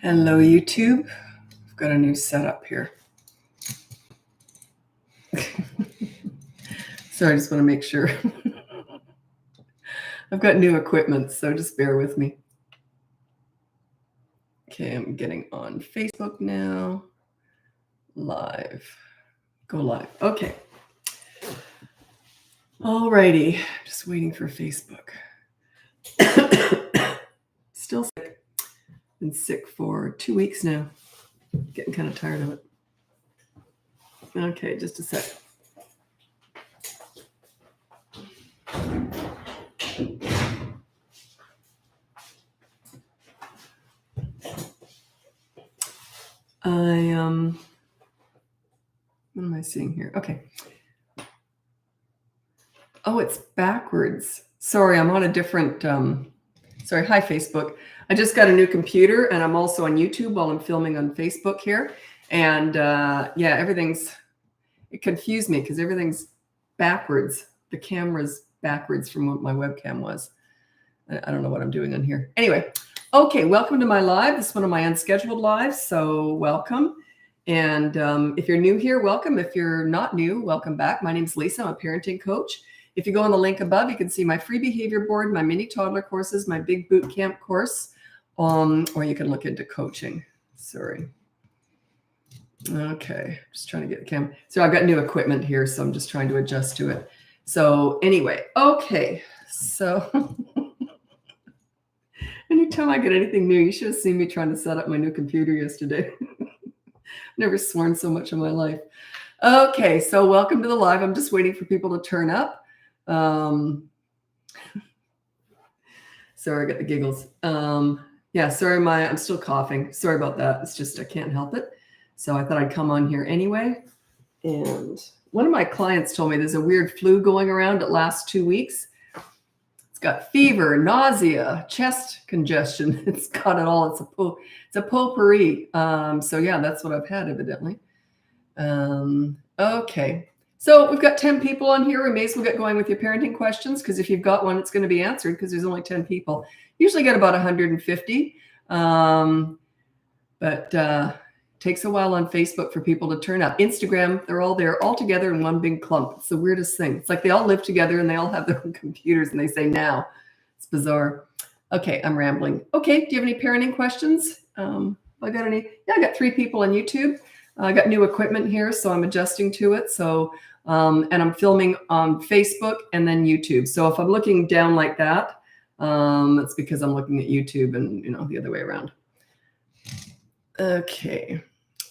Hello, YouTube. I've got a new setup here. So I just want to make sure. I've got new equipment, so just bear with me. Okay, I'm getting on Facebook now. Live. Go live. Okay. Alrighty. Just waiting for Facebook. Still sick. Been sick for 2 weeks now. Getting kind of tired of it. Okay, just a sec. What am I seeing here? Okay. Oh, it's backwards. Sorry, I'm on a different, sorry, hi, Facebook. I just got a new computer and I'm also on YouTube while I'm filming on Facebook here. And yeah, it confused me because everything's backwards. The camera's backwards from what my webcam was. I don't know what I'm doing on here. Anyway, okay, welcome to my live. This is one of my unscheduled lives, so welcome. And if you're new here, welcome. If you're not new, welcome back. My name's Lisa. I'm a parenting coach. If you go on the link above, you can see my free behavior board, my mini toddler courses, my big boot camp course, or you can look into coaching. Sorry. Okay, just trying to get the camera. So I've got new equipment here, so I'm just trying to adjust to it. So anyway, okay, so anytime I get anything new, you should have seen me trying to set up my new computer yesterday. Never sworn so much in my life. Okay, so welcome to the live. I'm just waiting for people to turn up. Sorry, I got the giggles. Yeah, sorry, I'm still coughing. Sorry about that. It's just I can't help it. So I thought I'd come on here anyway. And one of my clients told me there's a weird flu going around. It lasts 2 weeks. It's got fever, nausea, chest congestion. It's got it all. It's a potpourri. So yeah, that's what I've had evidently. Okay. So we've got 10 people on here. We may as well get going with your parenting questions because if you've got one, it's going to be answered because there's only 10 people. Usually get about 150. But takes a while on Facebook for people to turn up. Instagram, they're all there all together in one big clump. It's the weirdest thing. It's like they all live together and they all have their own computers and they say now. It's bizarre. Okay, I'm rambling. Okay, do you have any parenting questions? I got any? Yeah, I got 3 people on YouTube. I got new equipment here, so I'm adjusting to it. So, and I'm filming on Facebook and then YouTube. So if I'm looking down like that, it's because I'm looking at YouTube and, the other way around. Okay.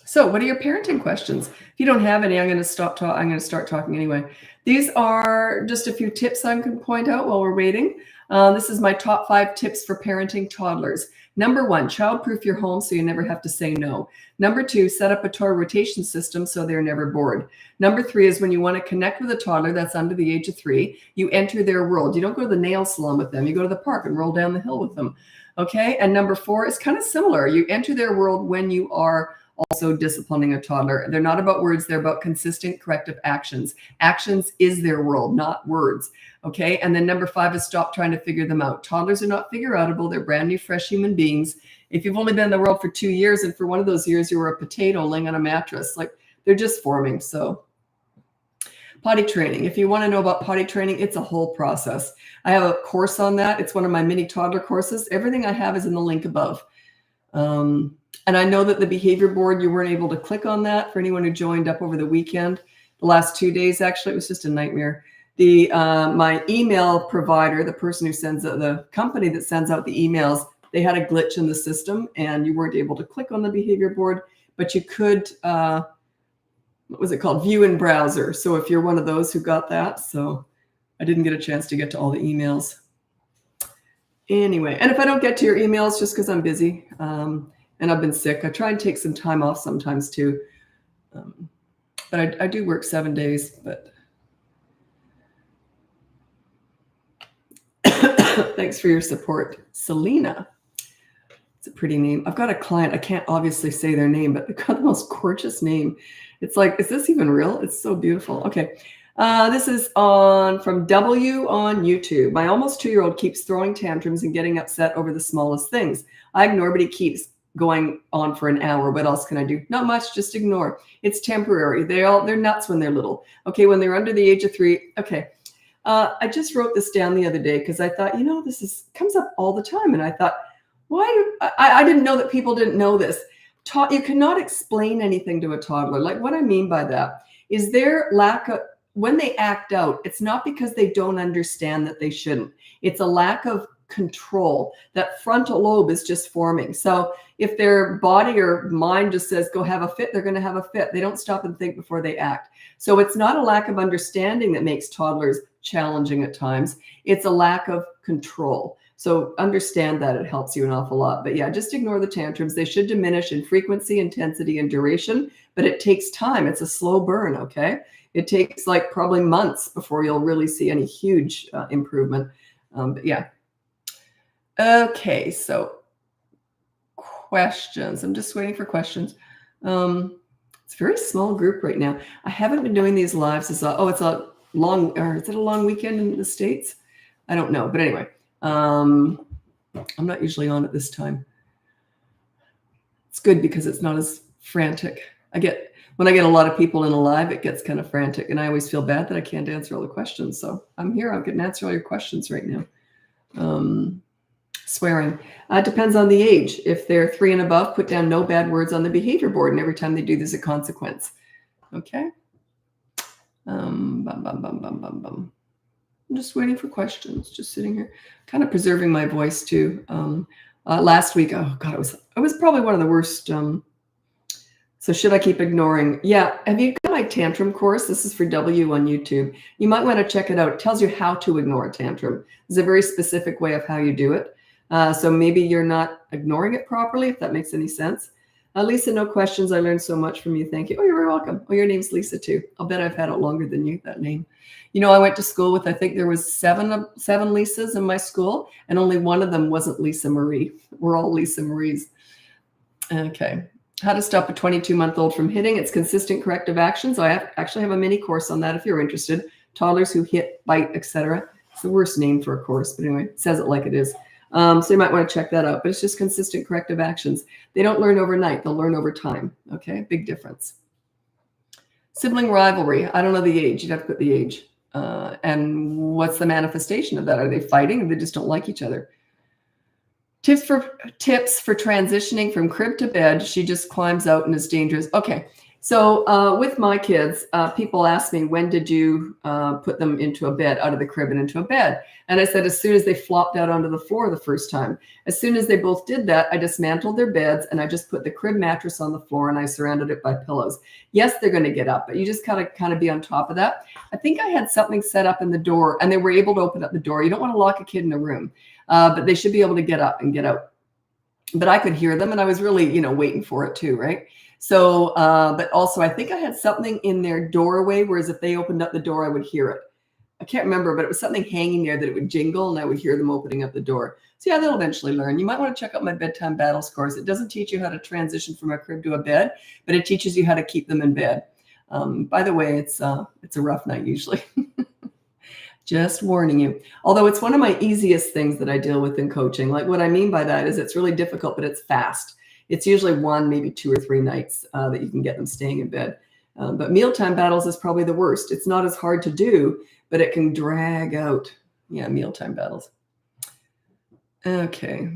So what are your parenting questions? If you don't have any, I'm going to start talking anyway. These are just a few tips I can point out while we're waiting. This is my top 5 tips for parenting toddlers. Number 1, child-proof your home so you never have to say no. Number 2, set up a toy rotation system so they're never bored. Number 3 is when you want to connect with a toddler that's under the age of 3, you enter their world. You don't go to the nail salon with them. You go to the park and roll down the hill with them. Okay. And number 4 is kind of similar. You enter their world when you are also disciplining a toddler. They're not about words. They're about consistent corrective actions. Actions is their world, not words. Okay. And then number 5 is stop trying to figure them out. Toddlers are not figure outable. They're brand new, fresh human beings. If you've only been in the world for 2 years and for one of those years you were a potato laying on a mattress, like they're just forming. So potty training. If you want to know about potty training, it's a whole process. I have a course on that. It's one of my mini toddler courses. Everything I have is in the link above. And I know that the behavior board, you weren't able to click on that for anyone who joined up over the weekend. The last 2 days, actually, it was just a nightmare. My email provider, the person who sends the company that sends out the emails, they had a glitch in the system and you weren't able to click on the behavior board, but you could, what was it called? View in browser. So if you're one of those who got that, so I didn't get a chance to get to all the emails. Anyway, and if I don't get to your emails, just because I'm busy and I've been sick, I try and take some time off sometimes too. But I do work 7 days, but thanks for your support. Selena. It's a pretty name. I've got a client. I can't obviously say their name, but they've got the most gorgeous name. It's like, is this even real? It's so beautiful. Okay. This is from W on YouTube. My almost 2-year-old keeps throwing tantrums and getting upset over the smallest things. I ignore, but he keeps going on for an hour. What else can I do? Not much, just ignore. It's temporary. They're nuts when they're little. Okay, when they're under the age of 3, okay. I just wrote this down the other day because I thought, this comes up all the time. And I thought, I didn't know that people didn't know this. You cannot explain anything to a toddler. Like, what I mean by that is their when they act out, it's not because they don't understand that they shouldn't. It's a lack of control. That frontal lobe is just forming. So if their body or mind just says, go have a fit, they're going to have a fit. They don't stop and think before they act. So it's not a lack of understanding that makes toddlers challenging at times. It's a lack of control. So understand that. It helps you an awful lot. But yeah, just ignore the tantrums. They should diminish in frequency, intensity, and duration, but it takes time. It's a slow burn, okay? It takes like probably months before you'll really see any huge improvement. But yeah. Okay, so questions. I'm just waiting for questions. It's a very small group right now. I haven't been doing these lives. It's a long, or is it a long weekend in the States? I don't know. But anyway, I'm not usually on at this time. It's good because it's not as frantic. When I get a lot of people in a live, it gets kind of frantic. And I always feel bad that I can't answer all the questions. So I'm here. I can answer all your questions right now. Swearing. Depends on the age. If they're 3 and above, put down no bad words on the behavior board. And every time they do, there's a consequence. Okay. I'm just waiting for questions. Just sitting here, kind of preserving my voice too. Last week, oh God, it was probably one of the worst. So should I keep ignoring? Yeah. Have you got my tantrum course? This is for W on YouTube. You might want to check it out. It tells you how to ignore a tantrum. There's a very specific way of how you do it. So maybe you're not ignoring it properly, if that makes any sense. Lisa, no questions. I learned so much from you. Thank you. Oh, you're very welcome. Oh, your name's Lisa too. I'll bet I've had it longer than you, that name. I went to school with, I think there was seven Lisas in my school, and only one of them wasn't Lisa Marie. We're all Lisa Maries. Okay. How to stop a 22-month-old from hitting. It's consistent corrective actions. I actually have a mini course on that if you're interested. Toddlers who hit, bite, etc. It's the worst name for a course, but anyway, it says it like it is. So you might want to check that out. But it's just consistent corrective actions. They don't learn overnight. They'll learn over time. Okay, big difference. Sibling rivalry. I don't know the age. You'd have to put the age. And what's the manifestation of that? Are they fighting or they just don't like each other? Tips for transitioning from crib to bed. She just climbs out and is dangerous. Okay. So with my kids, people ask me, when did you put them into a bed, out of the crib and into a bed? And I said, as soon as they flopped out onto the floor the first time. As soon as they both did that, I dismantled their beds and I just put the crib mattress on the floor and I surrounded it by pillows. Yes, they're going to get up, but you just kind of be on top of that. I think I had something set up in the door and they were able to open up the door. You don't want to lock a kid in a room, but they should be able to get up and get out. But I could hear them and I was really, waiting for it too, right? So, but also I think I had something in their doorway, whereas if they opened up the door, I would hear it. I can't remember, but it was something hanging there that it would jingle and I would hear them opening up the door. So yeah, they'll eventually learn. You might want to check out my bedtime battles course. It doesn't teach you how to transition from a crib to a bed, but it teaches you how to keep them in bed. By the way, it's a rough night usually. Just warning you. Although it's one of my easiest things that I deal with in coaching. Like what I mean by that is it's really difficult, but it's fast. It's usually 1, maybe 2 or 3 nights that you can get them staying in bed. But mealtime battles is probably the worst. It's not as hard to do, but it can drag out. Yeah, mealtime battles. Okay.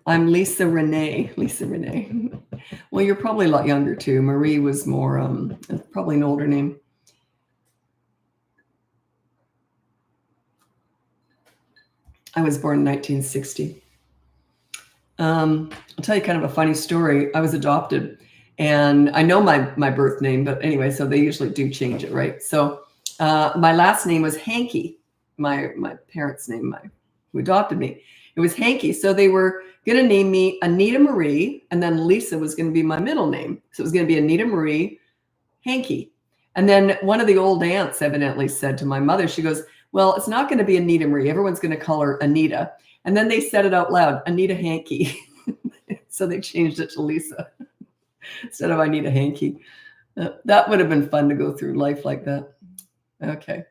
I'm Lisa Renee. Lisa Renee. Well, you're probably a lot younger too. Marie was more, probably an older name. I was born in 1960. I'll tell you kind of a funny story. I was adopted and I know my birth name, but anyway, so they usually do change it, right? So my last name was Hanky, my parents' name, who adopted me. It was Hanky. So they were going to name me Anita Marie, and then Lisa was going to be my middle name. So it was going to be Anita Marie Hanky. And then one of the old aunts evidently said to my mother, she goes, well, it's not going to be Anita Marie. Everyone's going to call her Anita. And then they said it out loud, Anita Hanky. So they changed it to Lisa instead of Anita Hanky. That would have been fun to go through life like that. Okay.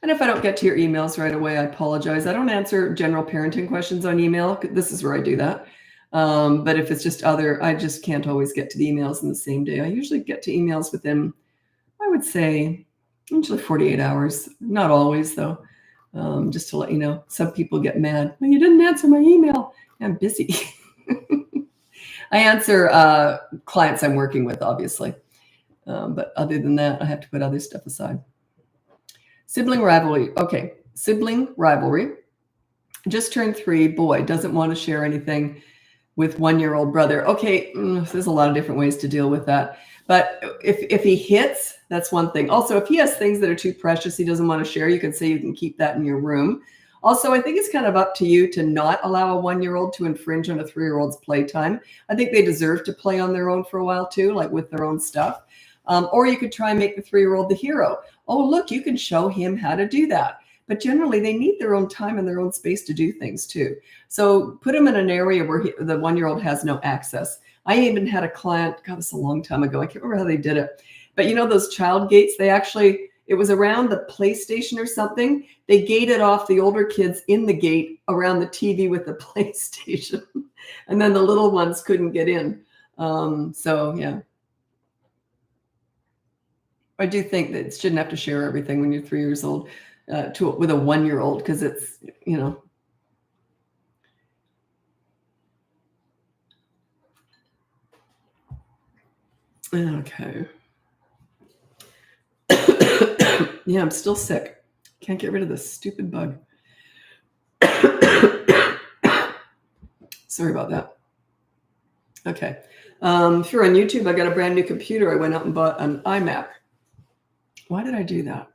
And if I don't get to your emails right away, I apologize. I don't answer general parenting questions on email. This is where I do that. But if it's just I just can't always get to the emails in the same day. I usually get to emails within, I would say, usually 48 hours. Not always, though. Just to let you know, some people get mad. Well, you didn't answer my email. I'm busy. I answer clients I'm working with, obviously. But other than that, I have to put other stuff aside. Sibling rivalry. Okay. Sibling rivalry. Just turned 3. Boy, doesn't want to share anything with 1-year-old brother. Okay. There's a lot of different ways to deal with that. But if he hits, that's one thing. Also, if he has things that are too precious he doesn't want to share, you can say you can keep that in your room. Also, I think it's kind of up to you to not allow a 1-year-old to infringe on a 3-year-old's playtime. I think they deserve to play on their own for a while too, like with their own stuff. Or you could try and make the 3-year-old the hero. Oh, look, you can show him how to do that. But generally, they need their own time and their own space to do things too. So put them in an area where the 1-year-old has no access. I even had a client, God, this was a long time ago. I can't remember how they did it. But you know those child gates, it was around the PlayStation or something. They gated off the older kids in the gate around the TV with the PlayStation. And then the little ones couldn't get in. So, yeah. I do think that it shouldn't have to share everything when you're 3 years old with a 1-year-old, because it's, Okay. Yeah, I'm still sick. Can't get rid of this stupid bug. Sorry about that. Okay. If you're on YouTube, I got a brand new computer. I went out and bought an iMac. Why did I do that?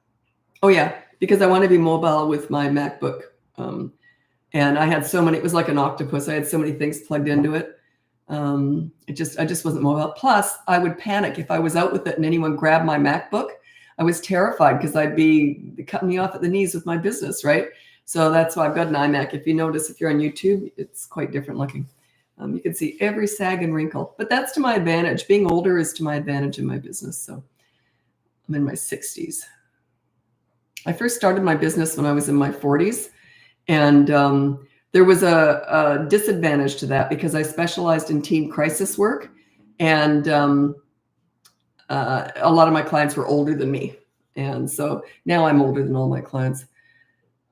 Oh, yeah, because I want to be mobile with my MacBook. And I had so many, it was like an octopus. I had so many things plugged into it. I just wasn't mobile. Plus, I would panic if I was out with it and anyone grabbed my MacBook. I was terrified because I'd be cutting me off at the knees with my business, right? So that's why I've got an iMac. If you notice, if you're on YouTube, it's quite different looking. You can see every sag and wrinkle, but that's to my advantage. Being older is to my advantage in my business. So I'm in my 60s. I first started my business when I was in my 40s, and there was a disadvantage to that because I specialized in teen crisis work, and a lot of my clients were older than me. And so now I'm older than all my clients.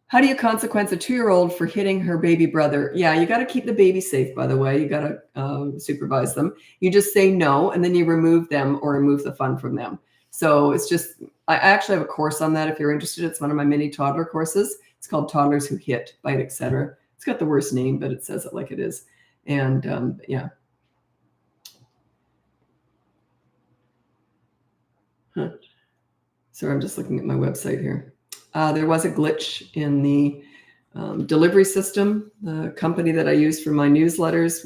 How do you consequence a 2-year-old for hitting her baby brother? Yeah, you got to keep the baby safe, by the way. You got to supervise them. You just say no, and then you remove them or remove the fun from them. So it's just, I actually have a course on that if you're interested. It's one of my mini toddler courses. It's called Toddlers Who Hit, Bite, Etc. It's got the worst name, but it says it like it is. And yeah. Sorry, I'm just looking at my website here. There was a glitch in the delivery system. The company that I used for my newsletters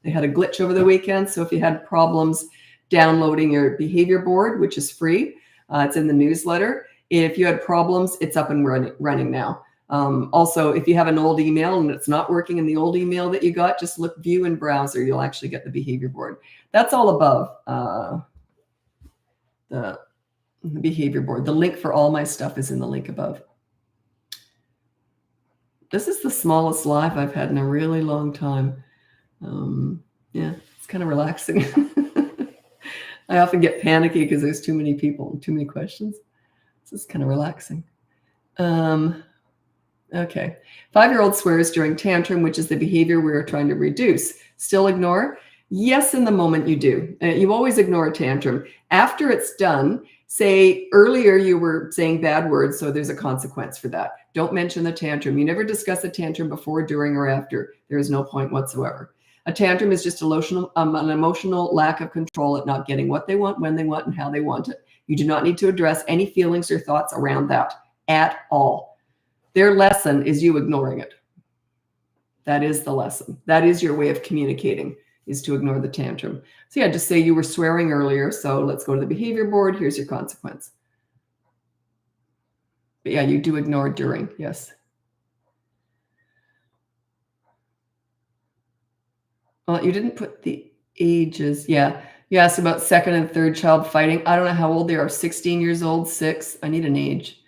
they had a glitch over the weekend. So if you had problems downloading your behavior board, which is free, it's in the newsletter. If you had problems, it's up and running now. Also, if you have an old email and it's not working in the old email that you got, just look view in browser. You'll actually get the behavior board. That's all above the behavior board. The link for all my stuff is in the link above. This is the smallest live I've had in a really long time. Yeah, it's kind of relaxing. I often get panicky because there's too many people and too many questions. This is kind of relaxing. Okay. 5-year-old swears during tantrum, which is the behavior we are trying to reduce. Still ignore? Yes, in the moment you do. You always ignore a tantrum. After it's done, say earlier you were saying bad words, so there's a consequence for that. Don't mention the tantrum. You never discuss a tantrum before, during, or after. There is no point whatsoever. A tantrum is just an emotional lack of control at not getting what they want, when they want, and how they want it. You do not need to address any feelings or thoughts around that at all. Their lesson is you ignoring it. That is the lesson. That is your way of communicating, is to ignore the tantrum. So yeah, just say you were swearing earlier, so let's go to the behavior board. Here's your consequence. But yeah, you do ignore during, yes. Well, you didn't put the ages. Yeah. You asked about second and third child fighting. I don't know how old they are. 16 years old, 6. I need an age.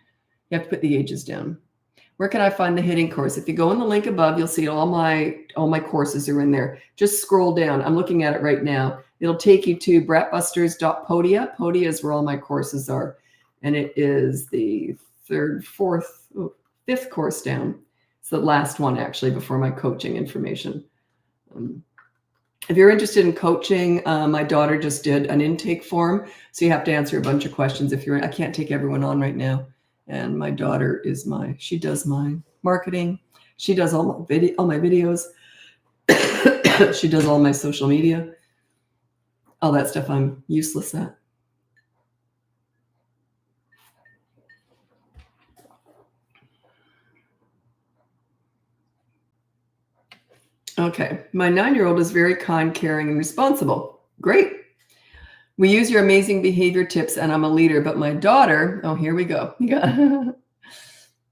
You have to put the ages down. Where can I find the hitting course? If you go in the link above, you'll see all my courses are in there. Just scroll down. I'm looking at it right now. It'll take you to bratbusters.podia. Podia is where all my courses are. And it is the fifth course down. It's the last one, actually, before my coaching information. If you're interested in coaching, my daughter just did an intake form. So you have to answer a bunch of questions. I can't take everyone on right now. And my daughter she does my marketing. She does all my videos. She does all my social media. All that stuff I'm useless at. Okay. My 9-year-old is very kind, caring, and responsible. Great. We use your amazing behavior tips, and I'm a leader. But my daughter, oh, here we go.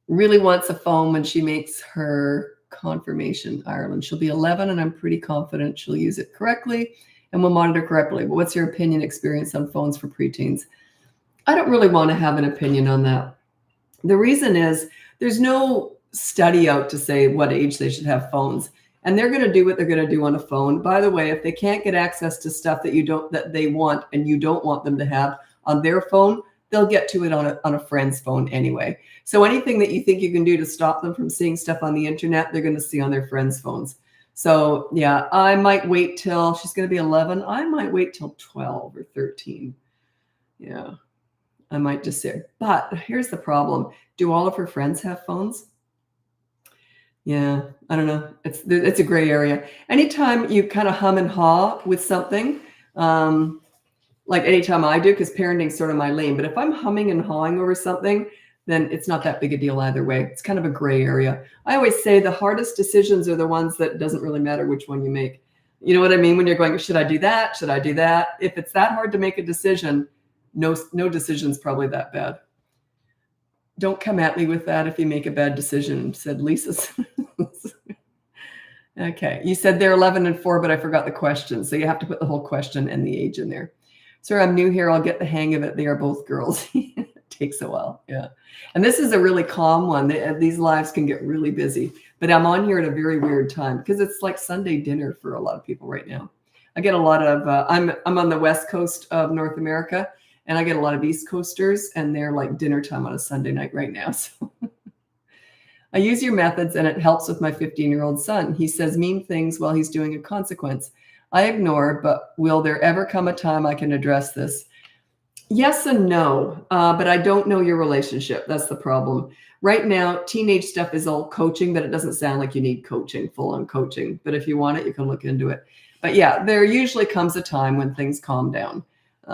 Really wants a phone when she makes her confirmation, Ireland. She'll be 11, and I'm pretty confident she'll use it correctly and will monitor correctly. But what's your opinion, experience on phones for preteens? I don't really want to have an opinion on that. The reason is there's no study out to say what age they should have phones. And they're going to do what they're going to do on a phone. By the way, if they can't get access to stuff that they want and you don't want them to have on their phone, they'll get to it on a friend's phone anyway. So anything that you think you can do to stop them from seeing stuff on the internet, they're going to see on their friends' phones. So yeah, I might wait till she's going to be 11. I might wait till 12 or 13. Yeah, I might just say. But here's the problem. Do all of her friends have phones? Yeah, I don't know. It's a gray area. Anytime you kind of hum and haw with something, like anytime I do, because parenting's sort of my lane, but if I'm humming and hawing over something, then it's not that big a deal either way. It's kind of a gray area. I always say the hardest decisions are the ones that doesn't really matter which one you make. You know what I mean? When you're going, should I do that? Should I do that? If it's that hard to make a decision, no decision's probably that bad. Don't come at me with that if you make a bad decision, said Lisa. Okay. You said they're 11 and 4, but I forgot the question. So you have to put the whole question and the age in there. Sir, I'm new here. I'll get the hang of it. They are both girls. It takes a while. Yeah. And this is a really calm one. These lives can get really busy, but I'm on here at a very weird time because it's like Sunday dinner for a lot of people right now. I get a lot of, I'm on the West Coast of North America, and I get a lot of East Coasters, and they're like dinner time on a Sunday night right now. So I use your methods, and it helps with my 15-year-old son. He says mean things while he's doing a consequence. I ignore, but will there ever come a time I can address this? Yes and no, but I don't know your relationship. That's the problem. Right now, teenage stuff is all coaching, but it doesn't sound like you need coaching, full-on coaching. But if you want it, you can look into it. But yeah, there usually comes a time when things calm down.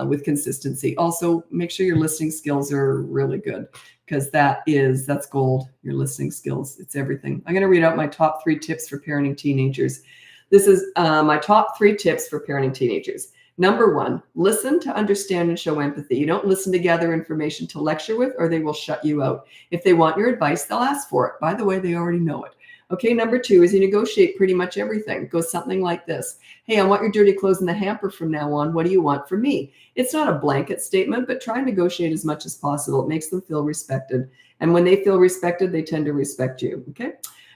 With consistency. Also, make sure your listening skills are really good, because that's gold. Your listening skills, it's everything. I'm going to read out my top 3 tips for parenting teenagers. This is my top 3 tips for parenting teenagers. Number 1, listen to understand and show empathy. You don't listen to gather information to lecture with, or they will shut you out. If they want your advice, they'll ask for it. By the way, they already know it. Okay, number 2 is you negotiate pretty much everything. It goes something like this. Hey, I want your dirty clothes in the hamper from now on. What do you want from me? It's not a blanket statement, but try and negotiate as much as possible. It makes them feel respected. And when they feel respected, they tend to respect you. Okay.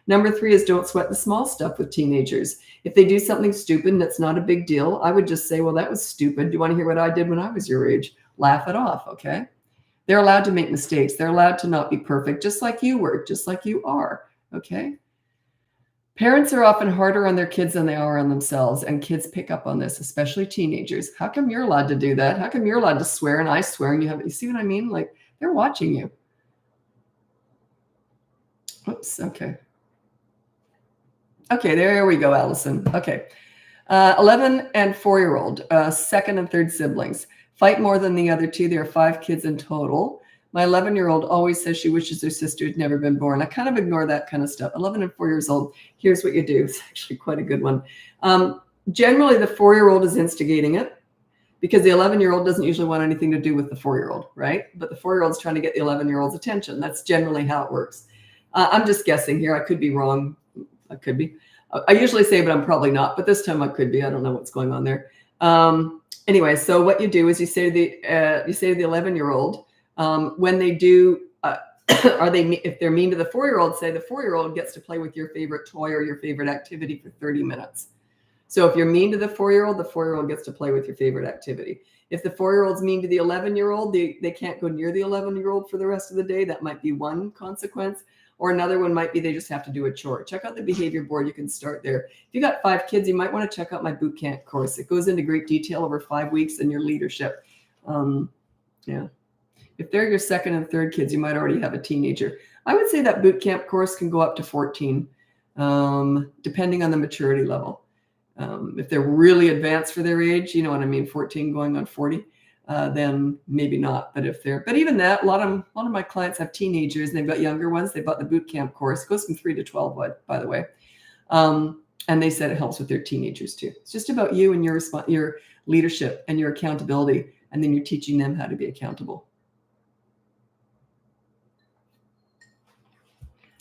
Number 3 is don't sweat the small stuff with teenagers. If they do something stupid and it's not a big deal, I would just say, well, that was stupid. Do you want to hear what I did when I was your age? Laugh it off. Okay. They're allowed to make mistakes. They're allowed to not be perfect, just like you were, just like you are. Okay. Parents are often harder on their kids than they are on themselves, and kids pick up on this, especially teenagers. How come you're allowed to do that? How come you're allowed to swear and I swear and you see what I mean? Like, they're watching you. Oops. Okay. Okay, there we go, Allison. Okay. 11 and 4-year-old, second and third siblings. Fight more than the other 2. There are 5 kids in total. My 11-year-old always says she wishes her sister had never been born. I kind of ignore that kind of stuff. 11 and 4 years old. Here's what you do. It's actually quite a good one. Generally, the 4-year-old is instigating it, because the 11-year-old doesn't usually want anything to do with the 4-year-old, right? But the 4-year-old's trying to get the 11-year-old's attention. That's generally how it works. I'm just guessing here. I could be wrong. I could be. I usually say, but I'm probably not. But this time I could be. I don't know what's going on there. Anyway, so what you do is you say to the 11-year-old, when they do If they're mean to the 4-year-old, say the 4-year-old gets to play with your favorite toy or your favorite activity for 30 minutes. So if you're mean to the 4-year-old, the 4-year-old gets to play with your favorite activity. If the 4-year-old's mean to the 11-year-old, they can't go near the 11-year-old for the rest of the day. That might be one consequence. Or another one might be they just have to do a chore. Check out the behavior board. You can start there. If you got 5 kids, you might want to check out my boot camp course. It goes into great detail over 5 weeks in your leadership. Yeah. If they're your second and third kids, you might already have a teenager. I would say that boot camp course can go up to 14, depending on the maturity level. If they're really advanced for their age, you know what I mean, 14 going on 40, then maybe not. But even that, a lot of my clients have teenagers and they've got younger ones. They bought the boot camp course. It goes from 3 to 12, by the way. And they said it helps with their teenagers too. It's just about you and your leadership and your accountability. And then you're teaching them how to be accountable.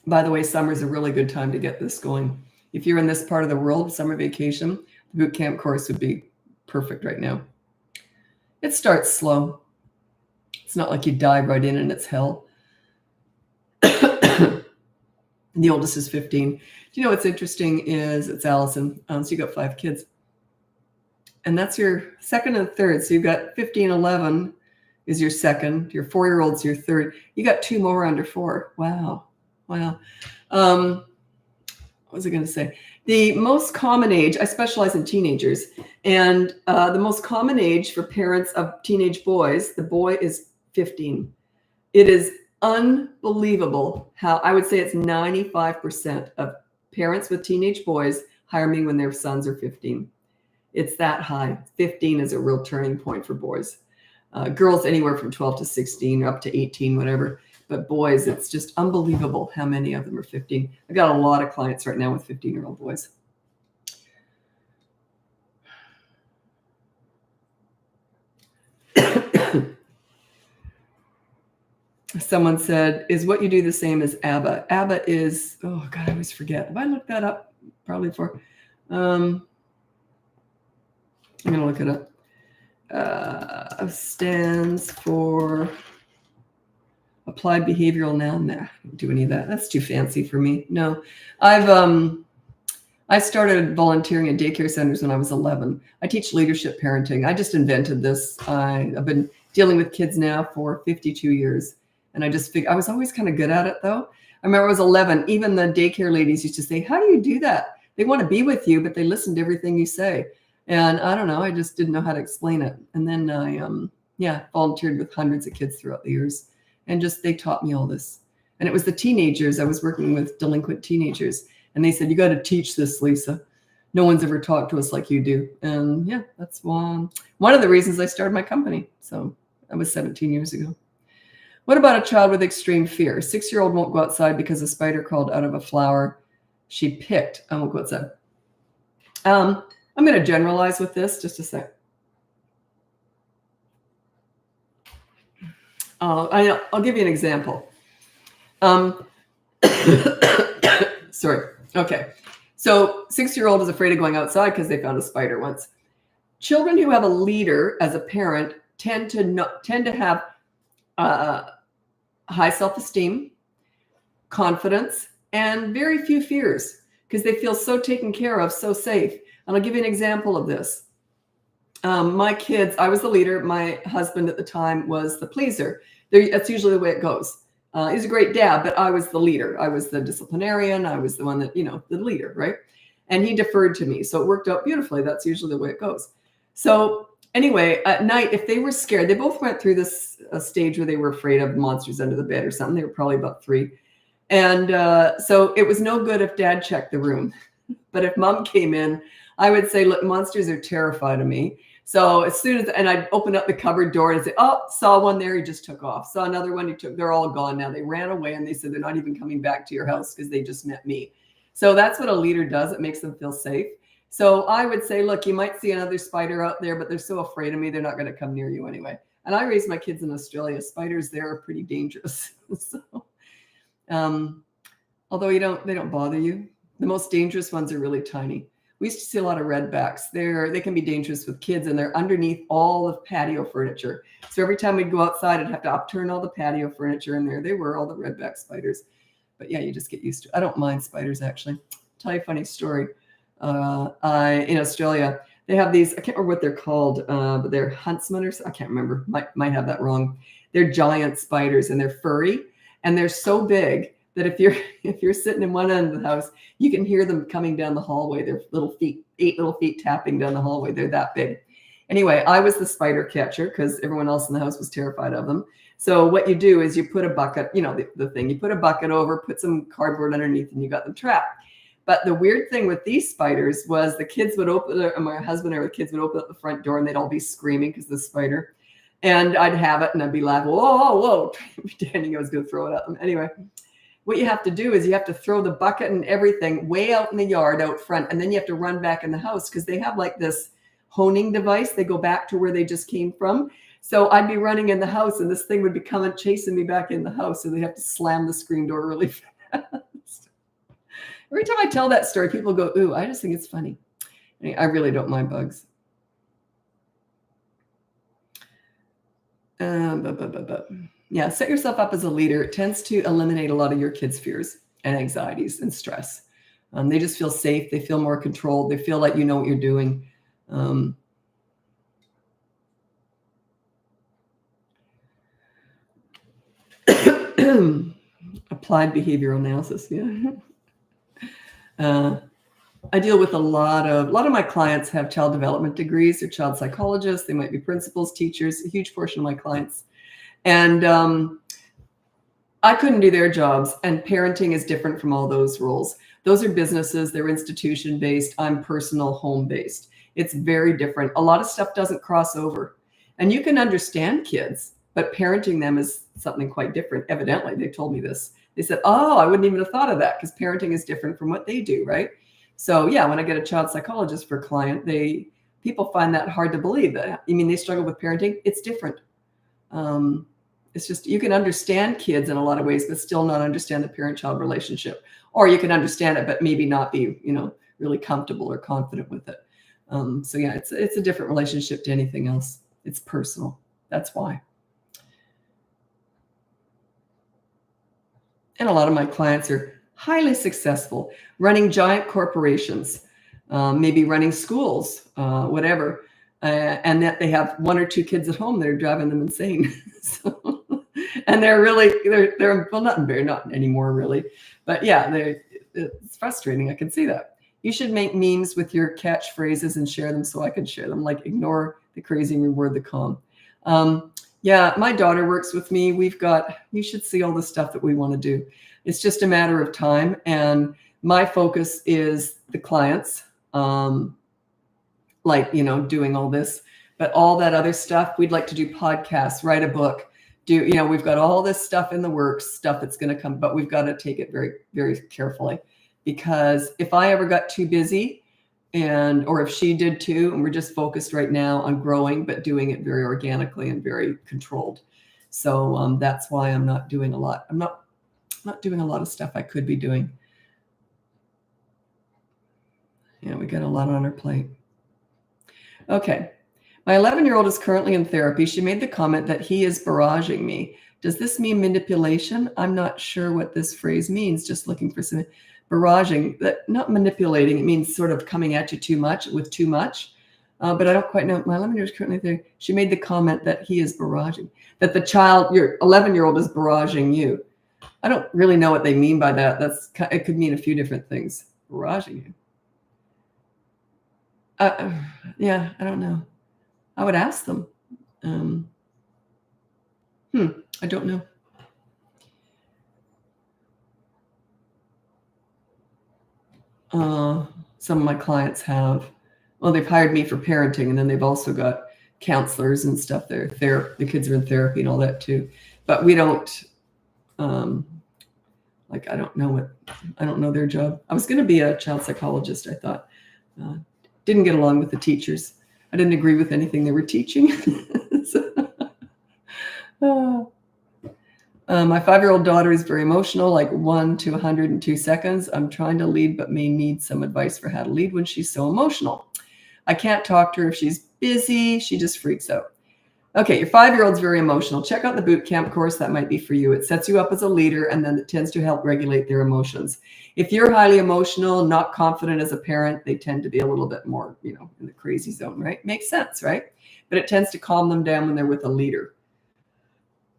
By the way, summer's a really good time to get this going. If you're in this part of the world, summer vacation, the boot camp course would be perfect right now. It starts slow. It's not like you dive right in and it's hell. The oldest is 15. Do you know what's interesting is it's Allison. So you got 5 kids. And that's your second and third. So you've got 15, 11 is your second. Your 4-year-old's your third. You got 2 more under 4. Wow. What was I going to say? The most common age, I specialize in teenagers, and the most common age for parents of teenage boys, the boy is 15. It is unbelievable how I would say it's 95% of parents with teenage boys hire me when their sons are 15. It's that high. 15 is a real turning point for boys. Girls anywhere from 12 to 16, up to 18, whatever. But boys, it's just unbelievable how many of them are 15. I've got a lot of clients right now with 15-year-old boys. Someone said, is what you do the same as ABBA? ABBA is, oh God, I always forget. Have I looked that up? Probably for, I'm going to look it up. Stands for Applied Behavioral Noun. Nah, I don't do any of that. That's too fancy for me. No, I started volunteering in daycare centers when I was 11. I teach leadership parenting. I just invented this. I've been dealing with kids now for 52 years. And I just figured I was always kind of good at it though. I remember I was 11. Even the daycare ladies used to say, how do you do that? They want to be with you, but they listen to everything you say. And I don't know, I just didn't know how to explain it. And then I, volunteered with hundreds of kids throughout the years. And just, they taught me all this. And it was the teenagers. I was working with delinquent teenagers. And they said, you got to teach this, Lisa. No one's ever talked to us like you do. And yeah, that's one of the reasons I started my company. So that was 17 years ago. What about a child with extreme fear? 6-year-old won't go outside because a spider crawled out of a flower she picked. I won't go outside. I'm going to generalize with this just a sec. I'll give you an example. Sorry. Okay. So 6-year-old is afraid of going outside because they found a spider once. Children who have a leader as a parent tend to have high self-esteem, confidence, and very few fears because they feel so taken care of, so safe. And I'll give you an example of this. My kids, I was the leader. My husband at the time was the pleaser. That's usually the way it goes. He's a great dad, but I was the leader. I was the disciplinarian. I was the one that, the leader, right? And he deferred to me. So it worked out beautifully. That's usually the way it goes. So anyway, at night, if they were scared, they both went through this stage where they were afraid of monsters under the bed or something. They were probably about 3. And so it was no good if dad checked the room. But if mom came in, I would say, look, monsters are terrified of me. So as soon as, and I'd open up the cupboard door and say, oh, saw one there, he just took off. Saw another one, they're all gone now. They ran away and they said they're not even coming back to your house because they just met me. So that's what a leader does. It makes them feel safe. So I would say, look, you might see another spider out there, but they're so afraid of me, they're not going to come near you anyway. And I raised my kids in Australia. Spiders there are pretty dangerous. So, although they don't bother you. The most dangerous ones are really tiny. We used to see a lot of redbacks. They can be dangerous with kids, and they're underneath all of patio furniture. So every time we'd go outside, I'd have to upturn all the patio furniture, and there they were, all the redback spiders. But yeah, you just get used to it. I don't mind spiders, actually. Tell you a funny story. In Australia, they have these, I can't remember what they're called, but they're huntsmen, or I can't remember. Might have that wrong. They're giant spiders, and they're furry, and they're so big that if you're sitting in one end of the house, you can hear them coming down the hallway. Their little feet, 8 little feet tapping down the hallway. They're that big. Anyway, I was the spider catcher because everyone else in the house was terrified of them. So what you do is you put a bucket, the thing, you put a bucket over, put some cardboard underneath, and you got them trapped. But the weird thing with these spiders was the kids would my husband or the kids would open up the front door, and they'd all be screaming because of the spider. And I'd have it, and I'd be laughing, whoa, whoa, pretending I was going to throw it at them. Anyway, what you have to do is you have to throw the bucket and everything way out in the yard out front, and then you have to run back in the house because they have like this honing device. They go back to where they just came from. So I'd be running in the house, and this thing would be coming chasing me back in the house, so they have to slam the screen door really fast. Every time I tell that story, people go, ooh, I just think it's funny. I really don't mind bugs. Yeah, set yourself up as a leader. It tends to eliminate a lot of your kids' fears and anxieties and stress. They just feel safe. They feel more controlled. They feel like you know what you're doing. Applied behavioral analysis. Yeah. I deal with a lot of my clients have child development degrees. They're child psychologists. They might be principals, teachers, a huge portion of my clients. And I couldn't do their jobs. And parenting is different from all those roles. Those are businesses. They're institution-based. I'm personal, home-based. It's very different. A lot of stuff doesn't cross over. And you can understand kids, but parenting them is something quite different. Evidently, they told me this. They said, oh, I wouldn't even have thought of that because parenting is different from what they do, right? So yeah, when I get a child psychologist for a client, people find that hard to believe. That, you mean they struggle with parenting? It's different. It's just, you can understand kids in a lot of ways, but still not understand the parent-child relationship. Or you can understand it, but maybe not be, really comfortable or confident with it. So yeah, it's a different relationship to anything else. It's personal. That's why. And a lot of my clients are highly successful, running giant corporations, maybe running schools, whatever. And that they have 1 or 2 kids at home that are driving them insane. And they're well, not anymore really, but yeah, it's frustrating. I can see that. You should make memes with your catchphrases and share them so I can share them, like ignore the crazy and reward the calm. Yeah, my daughter works with me. You should see all the stuff that we want to do. It's just a matter of time. And my focus is the clients, doing all this, but all that other stuff, we'd like to do podcasts, write a book, we've got all this stuff in the works, stuff that's going to come, but we've got to take it very, very carefully, because if I ever got too busy or if she did too, and we're just focused right now on growing, but doing it very organically and very controlled. So that's why I'm not doing a lot. I'm not doing a lot of stuff I could be doing. Yeah, we got a lot on our plate. Okay. My 11-year-old is currently in therapy. She made the comment that he is barraging me. Does this mean manipulation? I'm not sure what this phrase means. Just looking for some barraging. Not manipulating. It means sort of coming at you too much. But I don't quite know. My 11-year-old is currently there. She made the comment that he is barraging. That the child, your 11-year-old, is barraging you. I don't really know what they mean by that. It could mean a few different things. Barraging you. Yeah, I don't know. I would ask them. I don't know. Some of my clients they've hired me for parenting, and then they've also got counselors and stuff there. The kids are in therapy and all that too. But we don't, I don't know their job. I was going to be a child psychologist, I thought. Didn't get along with the teachers. I didn't agree with anything they were teaching. My 5-year-old daughter is very emotional, like 1 to 100 in 2 seconds. I'm trying to lead, but may need some advice for how to lead when she's so emotional. I can't talk to her if she's busy. She just freaks out. Okay, your 5-year-old's very emotional. Check out the boot camp course. That might be for you. It sets you up as a leader, and then it tends to help regulate their emotions. If you're highly emotional, not confident as a parent, they tend to be a little bit more, in the crazy zone, right? Makes sense, right? But it tends to calm them down when they're with a leader.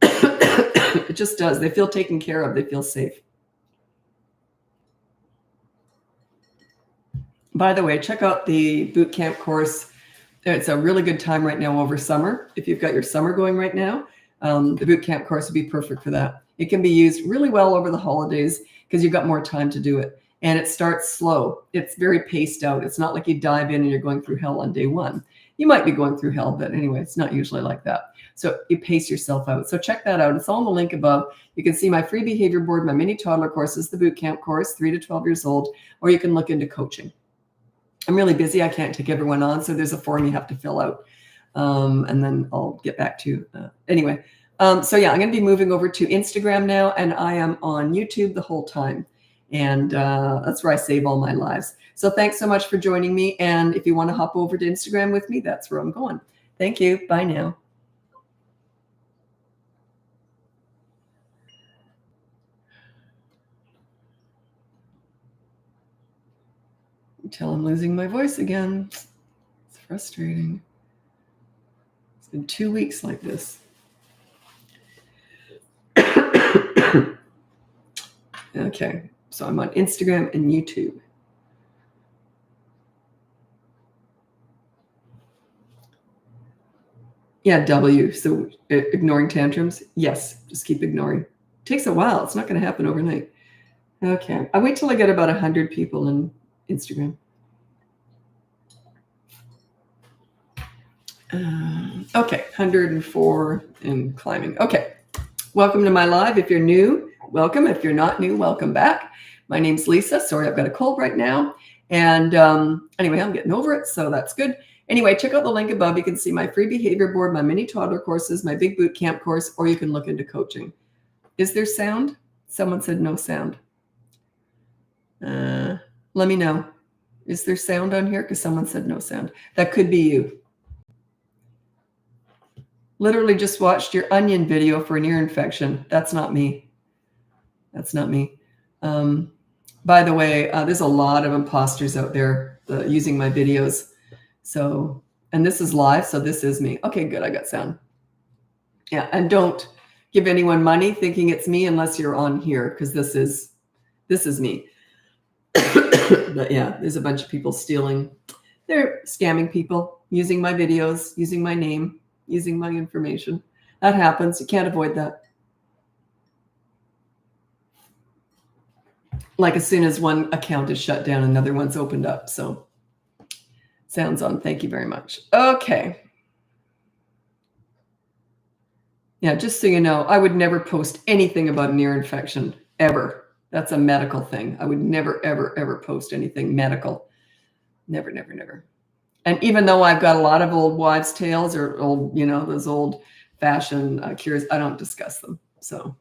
It just does. They feel taken care of. They feel safe. By the way, check out the boot camp course. It's a really good time right now over summer. If you've got your summer going right now, the boot camp course would be perfect for that. It can be used really well over the holidays because you've got more time to do it. And it starts slow. It's very paced out. It's not like you dive in and you're going through hell on day one. You might be going through hell, but anyway, it's not usually like that. So you pace yourself out. So check that out. It's all in the link above. You can see my free behavior board, my mini toddler courses, the boot camp course, 3 to 12 years old, or you can look into coaching. I'm really busy. I can't take everyone on. So there's a form you have to fill out. And then I'll get back to you. Anyway, so yeah, I'm going to be moving over to Instagram now, and I am on YouTube the whole time. And that's where I save all my lives. So thanks so much for joining me. And if you want to hop over to Instagram with me, that's where I'm going. Thank you. Bye now. Until I'm losing my voice again. It's frustrating. It's been 2 weeks like this. Okay, so I'm on Instagram and YouTube. Yeah, W. So ignoring tantrums. Yes, just keep ignoring. It takes a while. It's not going to happen overnight. Okay, I wait till I get about 100 people in Instagram. Okay, 104 and climbing. Okay, welcome to my live. If you're new, welcome. If you're not new, welcome back. My name's Lisa. Sorry, I've got a cold right now. And anyway, I'm getting over it, so that's good. Anyway, check out the link above. You can see my free behavior board, my mini toddler courses, my big boot camp course, or you can look into coaching. Is there sound? Someone said no sound. Let me know. Is there sound on here? Because someone said no sound. That could be you. Literally just watched your onion video for an ear infection. That's not me. That's not me. By the way, there's a lot of imposters out there using my videos. So, and this is live, so this is me. Okay, good. I got sound. Yeah, and don't give anyone money thinking it's me unless you're on here, because this is me. But yeah, there's a bunch of people stealing. They're scamming people, using my videos, using my name, using my information. That happens. You can't avoid that. Like as soon as one account is shut down, another one's opened up. So sounds on. Thank you very much. Okay. Yeah, just so you know, I would never post anything about an ear infection, ever. That's a medical thing. I would never, ever, ever post anything medical. Never, never, never. And even though I've got a lot of old wives' tales or old, those old fashioned cures, I don't discuss them. So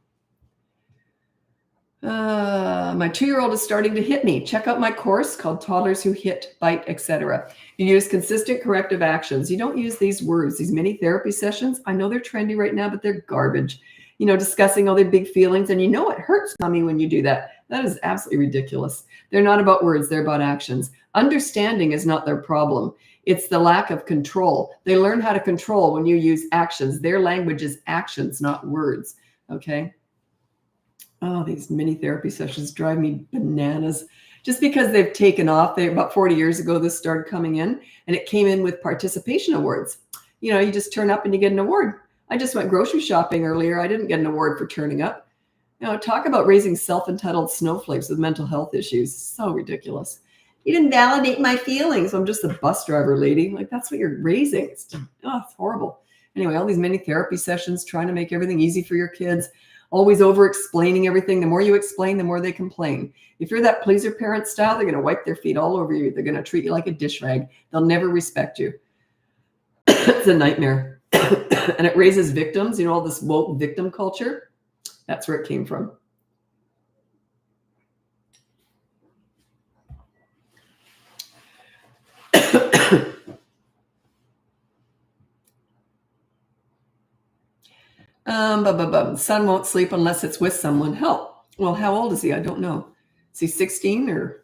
my 2-year-old is starting to hit me. Check out my course called Toddlers Who Hit, Bite, Etc. You use consistent corrective actions. You don't use these words, these mini therapy sessions. I know they're trendy right now, but they're garbage. Discussing all their big feelings. And it hurts mommy when you do that. That is absolutely ridiculous. They're not about words. They're about actions. Understanding is not their problem. It's the lack of control. They learn how to control when you use actions. Their language is actions, not words. Okay. Oh, these mini therapy sessions drive me bananas. Just because they've taken off. About 40 years ago, this started coming in, and it came in with participation awards. You just turn up and you get an award. I just went grocery shopping earlier. I didn't get an award for turning up. Talk about raising self-entitled snowflakes with mental health issues. So ridiculous. You didn't validate my feelings. I'm just a bus driver, lady. Like, that's what you're raising. It's horrible. Anyway, all these mini therapy sessions, trying to make everything easy for your kids, always over-explaining everything. The more you explain, the more they complain. If you're that pleaser parent style, they're going to wipe their feet all over you. They're going to treat you like a dish rag. They'll never respect you. It's a nightmare. And it raises victims, all this woke victim culture. That's where it came from. Son won't sleep unless it's with someone. Help. Well, how old is he? I don't know. Is he 16 or?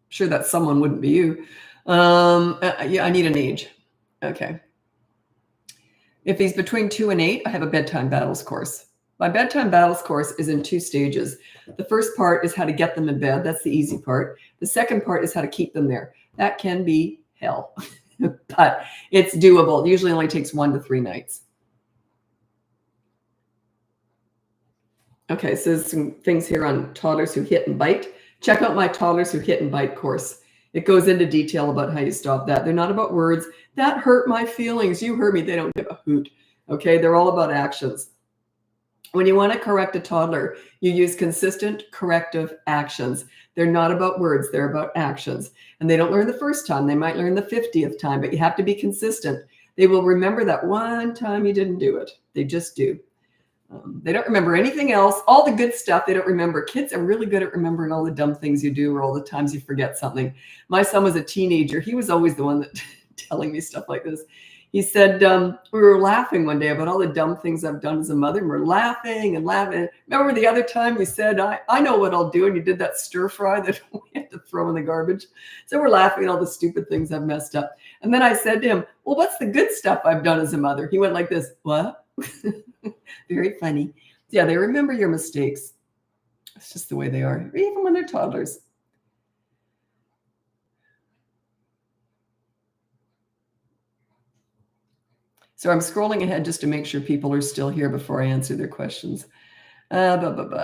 Sure that someone wouldn't be you. Yeah, I need an age. Okay. If he's between 2 and 8, I have a bedtime battles course. My bedtime battles course is in 2 stages. The first part is how to get them in bed. That's the easy part. The second part is how to keep them there. That can be hell, but it's doable. It usually only takes 1 to 3 nights. Okay, so there's some things here on toddlers who hit and bite. Check out my toddlers who hit and bite course. It goes into detail about how you stop that. They're not about words. That hurt my feelings. You hurt me. They don't give a hoot. Okay, they're all about actions. When you want to correct a toddler, you use consistent corrective actions. They're not about words. They're about actions. And they don't learn the first time. They might learn the 50th time, but you have to be consistent. They will remember that one time you didn't do it. They just do. They don't remember anything else. All the good stuff they don't remember. Kids are really good at remembering all the dumb things you do or all the times you forget something. My son was a teenager. He was always the one that telling me stuff like this. He said, we were laughing one day about all the dumb things I've done as a mother. And we're laughing and laughing. Remember the other time you said, I know what I'll do. And you did that stir fry that we had to throw in the garbage. So we're laughing at all the stupid things I've messed up. And then I said to him, well, what's the good stuff I've done as a mother? He went like this, what? Very funny. Yeah, they remember your mistakes. It's just the way they are, even when they're toddlers. So I'm scrolling ahead just to make sure people are still here before I answer their questions. My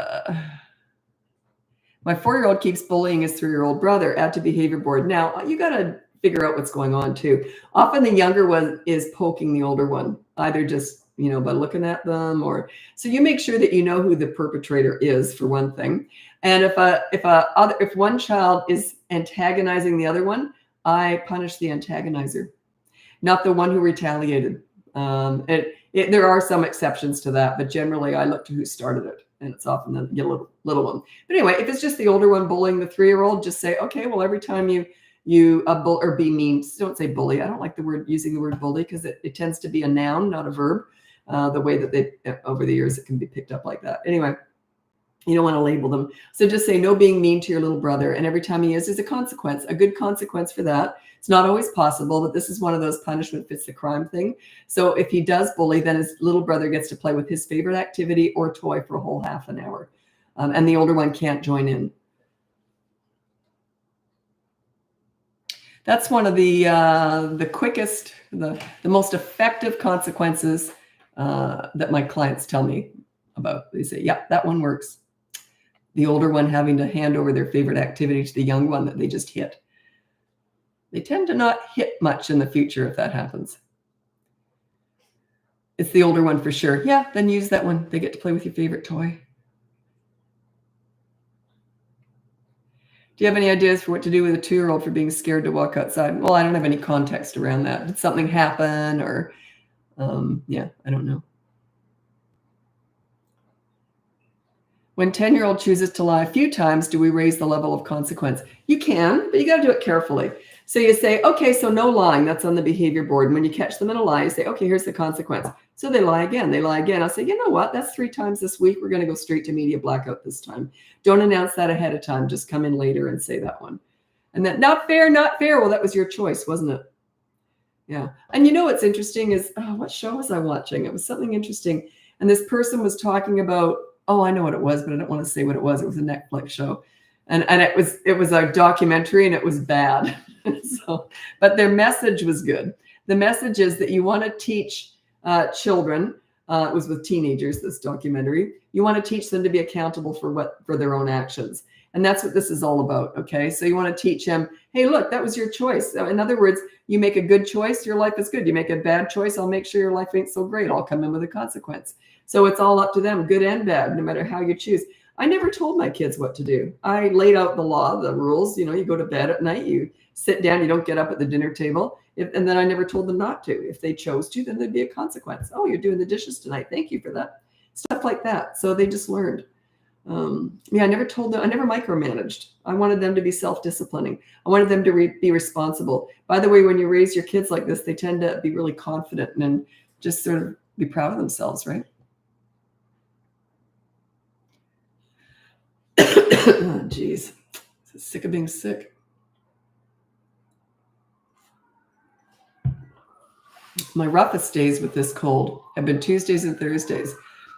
4-year-old keeps bullying his 3-year-old brother. Add to behavior board. Now, you got to figure out what's going on too. Often the younger one is poking the older one, either just by looking at them, or so you make sure that you know who the perpetrator is, for one thing. And if one child is antagonizing the other one, I punish the antagonizer, not the one who retaliated. There are some exceptions to that, but generally I look to who started it, and it's often the little one. But anyway, if it's just the older one bullying the 3-year-old, just say, okay, well, every time you or be mean, don't say bully. I don't like using the word bully because it tends to be a noun, not a verb. The way that over the years, it can be picked up like that. Anyway, you don't want to label them. So just say no being mean to your little brother. And every time he is, there's a consequence, a good consequence for that. It's not always possible, but this is one of those punishment fits the crime thing. So if he does bully, then his little brother gets to play with his favorite activity or toy for a whole half an hour. And the older one can't join in. That's one of the quickest, the most effective consequences that my clients tell me about. They say, yeah, that one works. The older one having to hand over their favorite activity to the young one that they just hit. They tend to not hit much in the future if that happens. It's the older one for sure. Yeah, then use that one. They get to play with your favorite toy. Do you have any ideas for what to do with a 2-year-old for being scared to walk outside? Well, I don't have any context around that. Did something happen or, yeah, I don't know. When 10-year-old chooses to lie a few times, do we raise the level of consequence? You can, but you got to do it carefully. So you say, okay, so no lying. That's on the behavior board. And when you catch them in a lie, you say, okay, here's the consequence. So they lie again. They lie again. I'll say, you know what? That's 3 times this week. We're going to go straight to media blackout this time. Don't announce that ahead of time. Just come in later and say that one. And then, not fair, not fair. Well, that was your choice, wasn't it? Yeah. And what's interesting is, what show was I watching? It was something interesting. And this person was talking about, I know what it was, but I don't want to say what it was. It was a Netflix show. And it was a documentary, and it was bad. But their message was good. The message is that you want to teach children. It was with teenagers, this documentary. You want to teach them to be accountable for their own actions. And that's what this is all about. Okay. So you want to teach them, hey, look, that was your choice. So in other words, you make a good choice, your life is good. You make a bad choice, I'll make sure your life ain't so great. I'll come in with a consequence. So it's all up to them, good and bad, no matter how you choose. I never told my kids what to do. I laid out the law, the rules. You go to bed at night, you sit down, you don't get up at the dinner table. And then I never told them not to. If they chose to, then there'd be a consequence. Oh, you're doing the dishes tonight. Thank you for that. stuff like that. So they just learned. Yeah, I never told them, I never micromanaged. I wanted them to be self-disciplining. I wanted them to be responsible. By the way, when you raise your kids like this, they tend to be really confident and just sort of be proud of themselves, right? Oh, geez. Sick of being sick. My roughest days with this cold have been Tuesdays and Thursdays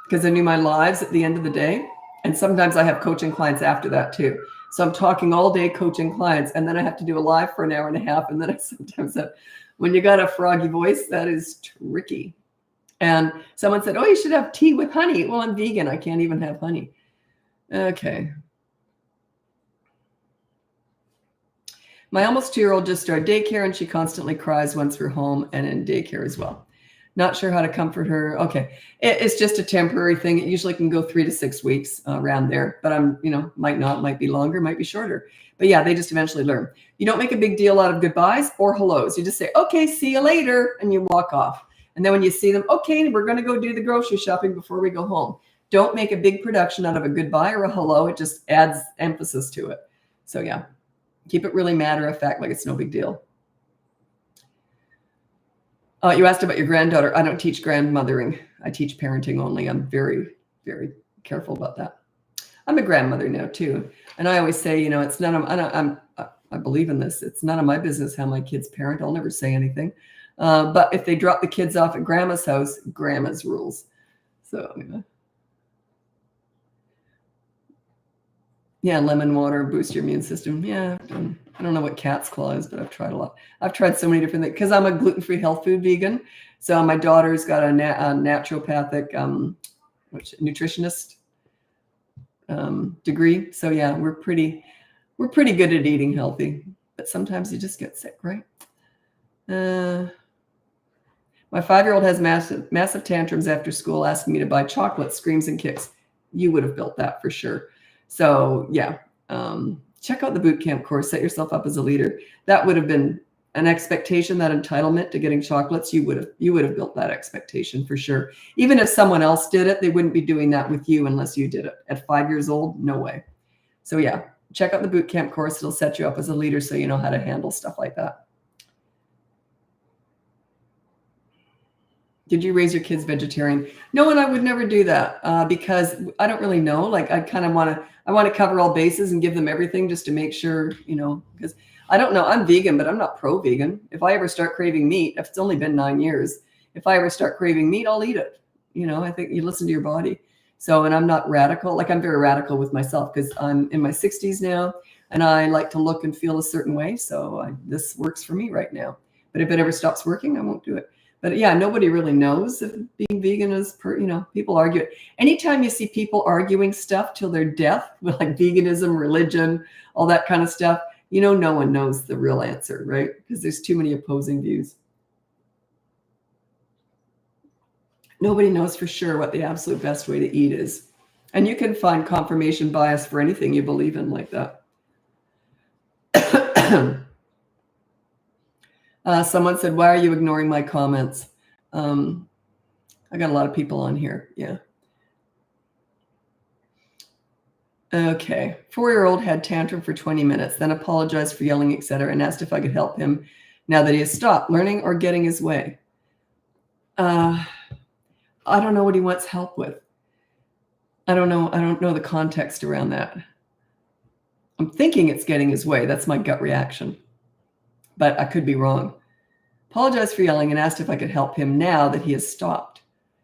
because I knew my lives at the end of the day. And sometimes I have coaching clients after that too. So I'm talking all day coaching clients, and then I have to do a live for an hour and a half. And then I sometimes have, when you got a froggy voice, that is tricky. And someone said, oh, you should have tea with honey. Well, I'm vegan. I can't even have honey. Okay. My almost 2-year-old just started daycare, and she constantly cries once we're home and in daycare as well. Not sure how to comfort her. Okay. It's just a temporary thing. It usually can go 3 to 6 weeks around there, but might be longer, might be shorter. But yeah, they just eventually learn. You don't make a big deal out of goodbyes or hellos. You just say, okay, see you later. And you walk off. And then when you see them, okay, we're going to go do the grocery shopping before we go home. Don't make a big production out of a goodbye or a hello. It just adds emphasis to it. So yeah, keep it really matter of fact, like it's no big deal. You asked about your granddaughter. I don't teach grandmothering. I teach parenting only. I'm very, very careful about that. I'm a grandmother now too. And I always say, it's none of, I believe in this. It's none of my business how my kids parent. I'll never say anything. But if they drop the kids off at grandma's house, grandma's rules. So yeah, lemon water, boost your immune system. Yeah, I don't know what cat's claw is, but I've tried a lot. I've tried so many different things because I'm a gluten-free health food vegan. So my daughter's got a naturopathic nutritionist degree. So yeah, we're pretty good at eating healthy, but sometimes you just get sick, right? My 5-year-old has massive tantrums after school, asking me to buy chocolate, screams and kicks. You would have built that for sure. So yeah, check out the boot camp course, set yourself up as a leader. That would have been an expectation, that entitlement to getting chocolates. You would have built that expectation for sure. Even if someone else did it, they wouldn't be doing that with you unless you did it. At 5 years old, no way. So yeah, check out the boot camp course. It'll set you up as a leader so you know how to handle stuff like that. Did you raise your kids vegetarian? No, and I would never do that because I don't really know. Like I want to cover all bases and give them everything just to make sure, because I don't know. I'm vegan, but I'm not pro-vegan. If I ever start craving meat, if it's only been 9 years, if I ever start craving meat, I'll eat it. I think you listen to your body. So, and I'm not radical. Like I'm very radical with myself because I'm in my 60s now and I like to look and feel a certain way. So this works for me right now. But if it ever stops working, I won't do it. But yeah, nobody really knows if being vegan is, people argue it. Anytime you see people arguing stuff till their death, like veganism, religion, all that kind of stuff, no one knows the real answer, right? Because there's too many opposing views. Nobody knows for sure what the absolute best way to eat is. And you can find confirmation bias for anything you believe in like that. Someone said, why are you ignoring my comments? I got a lot of people on here. Yeah. Okay. 4-year-old had tantrum for 20 minutes, then apologized for yelling, etc., and asked if I could help him now that he has stopped learning or getting his way. I don't know what he wants help with. I don't know the context around that. I'm thinking it's getting his way. That's my gut reaction. But I could be wrong. Apologized for yelling and asked if I could help him now that he has stopped.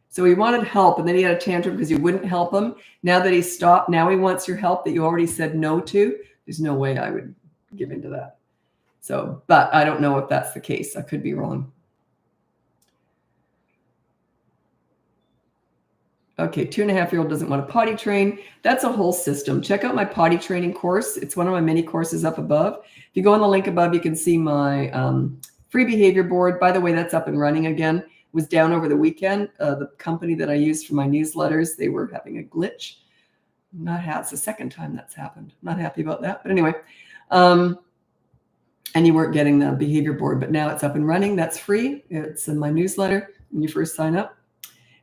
So he wanted help and then he had a tantrum because you wouldn't help him. Now that he's stopped, now he wants your help that you already said no to. There's no way I would give into that. So, but I don't know if that's the case. I could be wrong. Okay, 2.5-year-old doesn't want to potty train. That's a whole system. Check out my potty training course. It's one of my mini courses up above. If you go on the link above, you can see my free behavior board. By the way, that's up and running again. It was down over the weekend. The company that I used for my newsletters, they were having a glitch. It's the second time that's happened. Not happy about that. But anyway, and you weren't getting the behavior board, but now it's up and running. That's free. It's in my newsletter when you first sign up.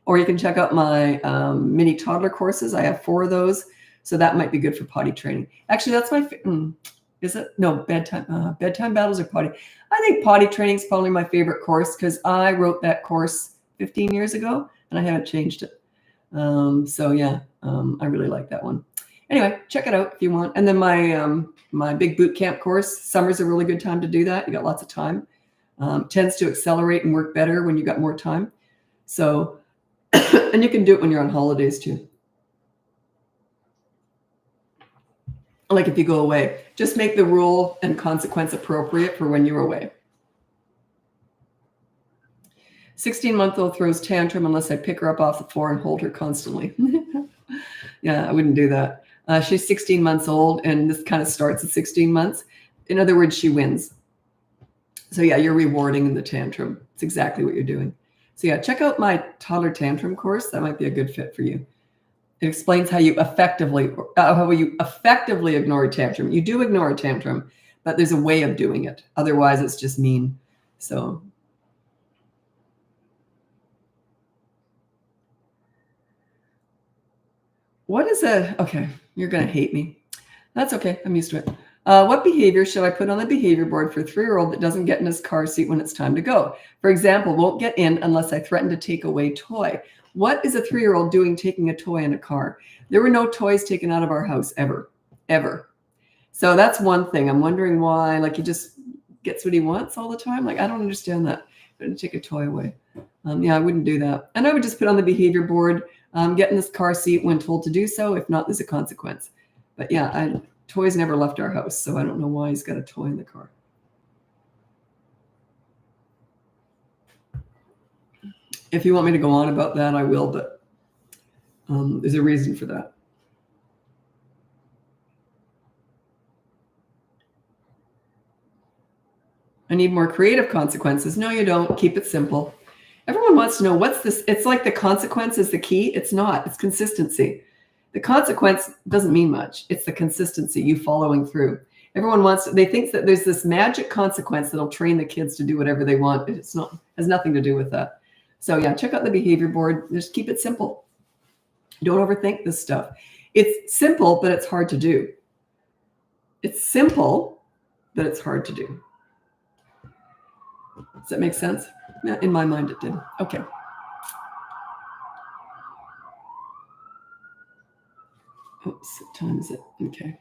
Or you can check out my mini toddler courses. I have 4 of those. So that might be good for potty training. Actually, that's my, is it? No, bedtime battles or potty. I think potty training is probably my favorite course because I wrote that course 15 years ago and I haven't changed it. So yeah, I really like that one. Anyway, check it out if you want. And then my big boot camp course, summer's a really good time to do that. You got lots of time. Tends to accelerate and work better when you got more time. So, and you can do it when you're on holidays too. Like if you go away, just make the rule and consequence appropriate for when you're away. 16-month-old throws tantrum unless I pick her up off the floor and hold her constantly. Yeah, I wouldn't do that. She's 16 months old, and this kind of starts at 16 months. In other words, she wins. So yeah, you're rewarding the tantrum. It's exactly what you're doing. So yeah, check out my toddler tantrum course. That might be a good fit for you. It explains how you effectively ignore a tantrum. You do ignore a tantrum, but there's a way of doing it. Otherwise, it's just mean. So. What is okay, you're going to hate me. That's okay. I'm used to it. What behavior should I put on the behavior board for a 3-year-old that doesn't get in his car seat when it's time to go? For example, won't get in unless I threaten to take away toy. What is a 3-year-old doing taking a toy in a car? There were no toys taken out of our house ever. So that's one thing. I'm wondering why, like, he just gets what he wants all the time. Like, I don't understand that. I'm going to take a toy away. Yeah, I wouldn't do that. And I would just put on the behavior board, get in this car seat when told to do so. If not, there's a consequence. But yeah, toys never left our house, so I don't know why he's got a toy in the car. If you want me to go on about that, I will, but there's a reason for that. I need more creative consequences. No, you don't. Keep it simple. Everyone wants to know what's this. It's like the consequence is the key. It's not. It's consistency. The consequence doesn't mean much. It's the consistency, you following through. Everyone they think that there's this magic consequence that'll train the kids to do whatever they want. It's not, has nothing to do with that. So yeah, check out the behavior board. Just keep it simple. Don't overthink this stuff. It's simple, but it's hard to do. It's simple, but it's hard to do. Does that make sense? Yeah, in my mind, it did. Okay. Oops, what time is it? Okay.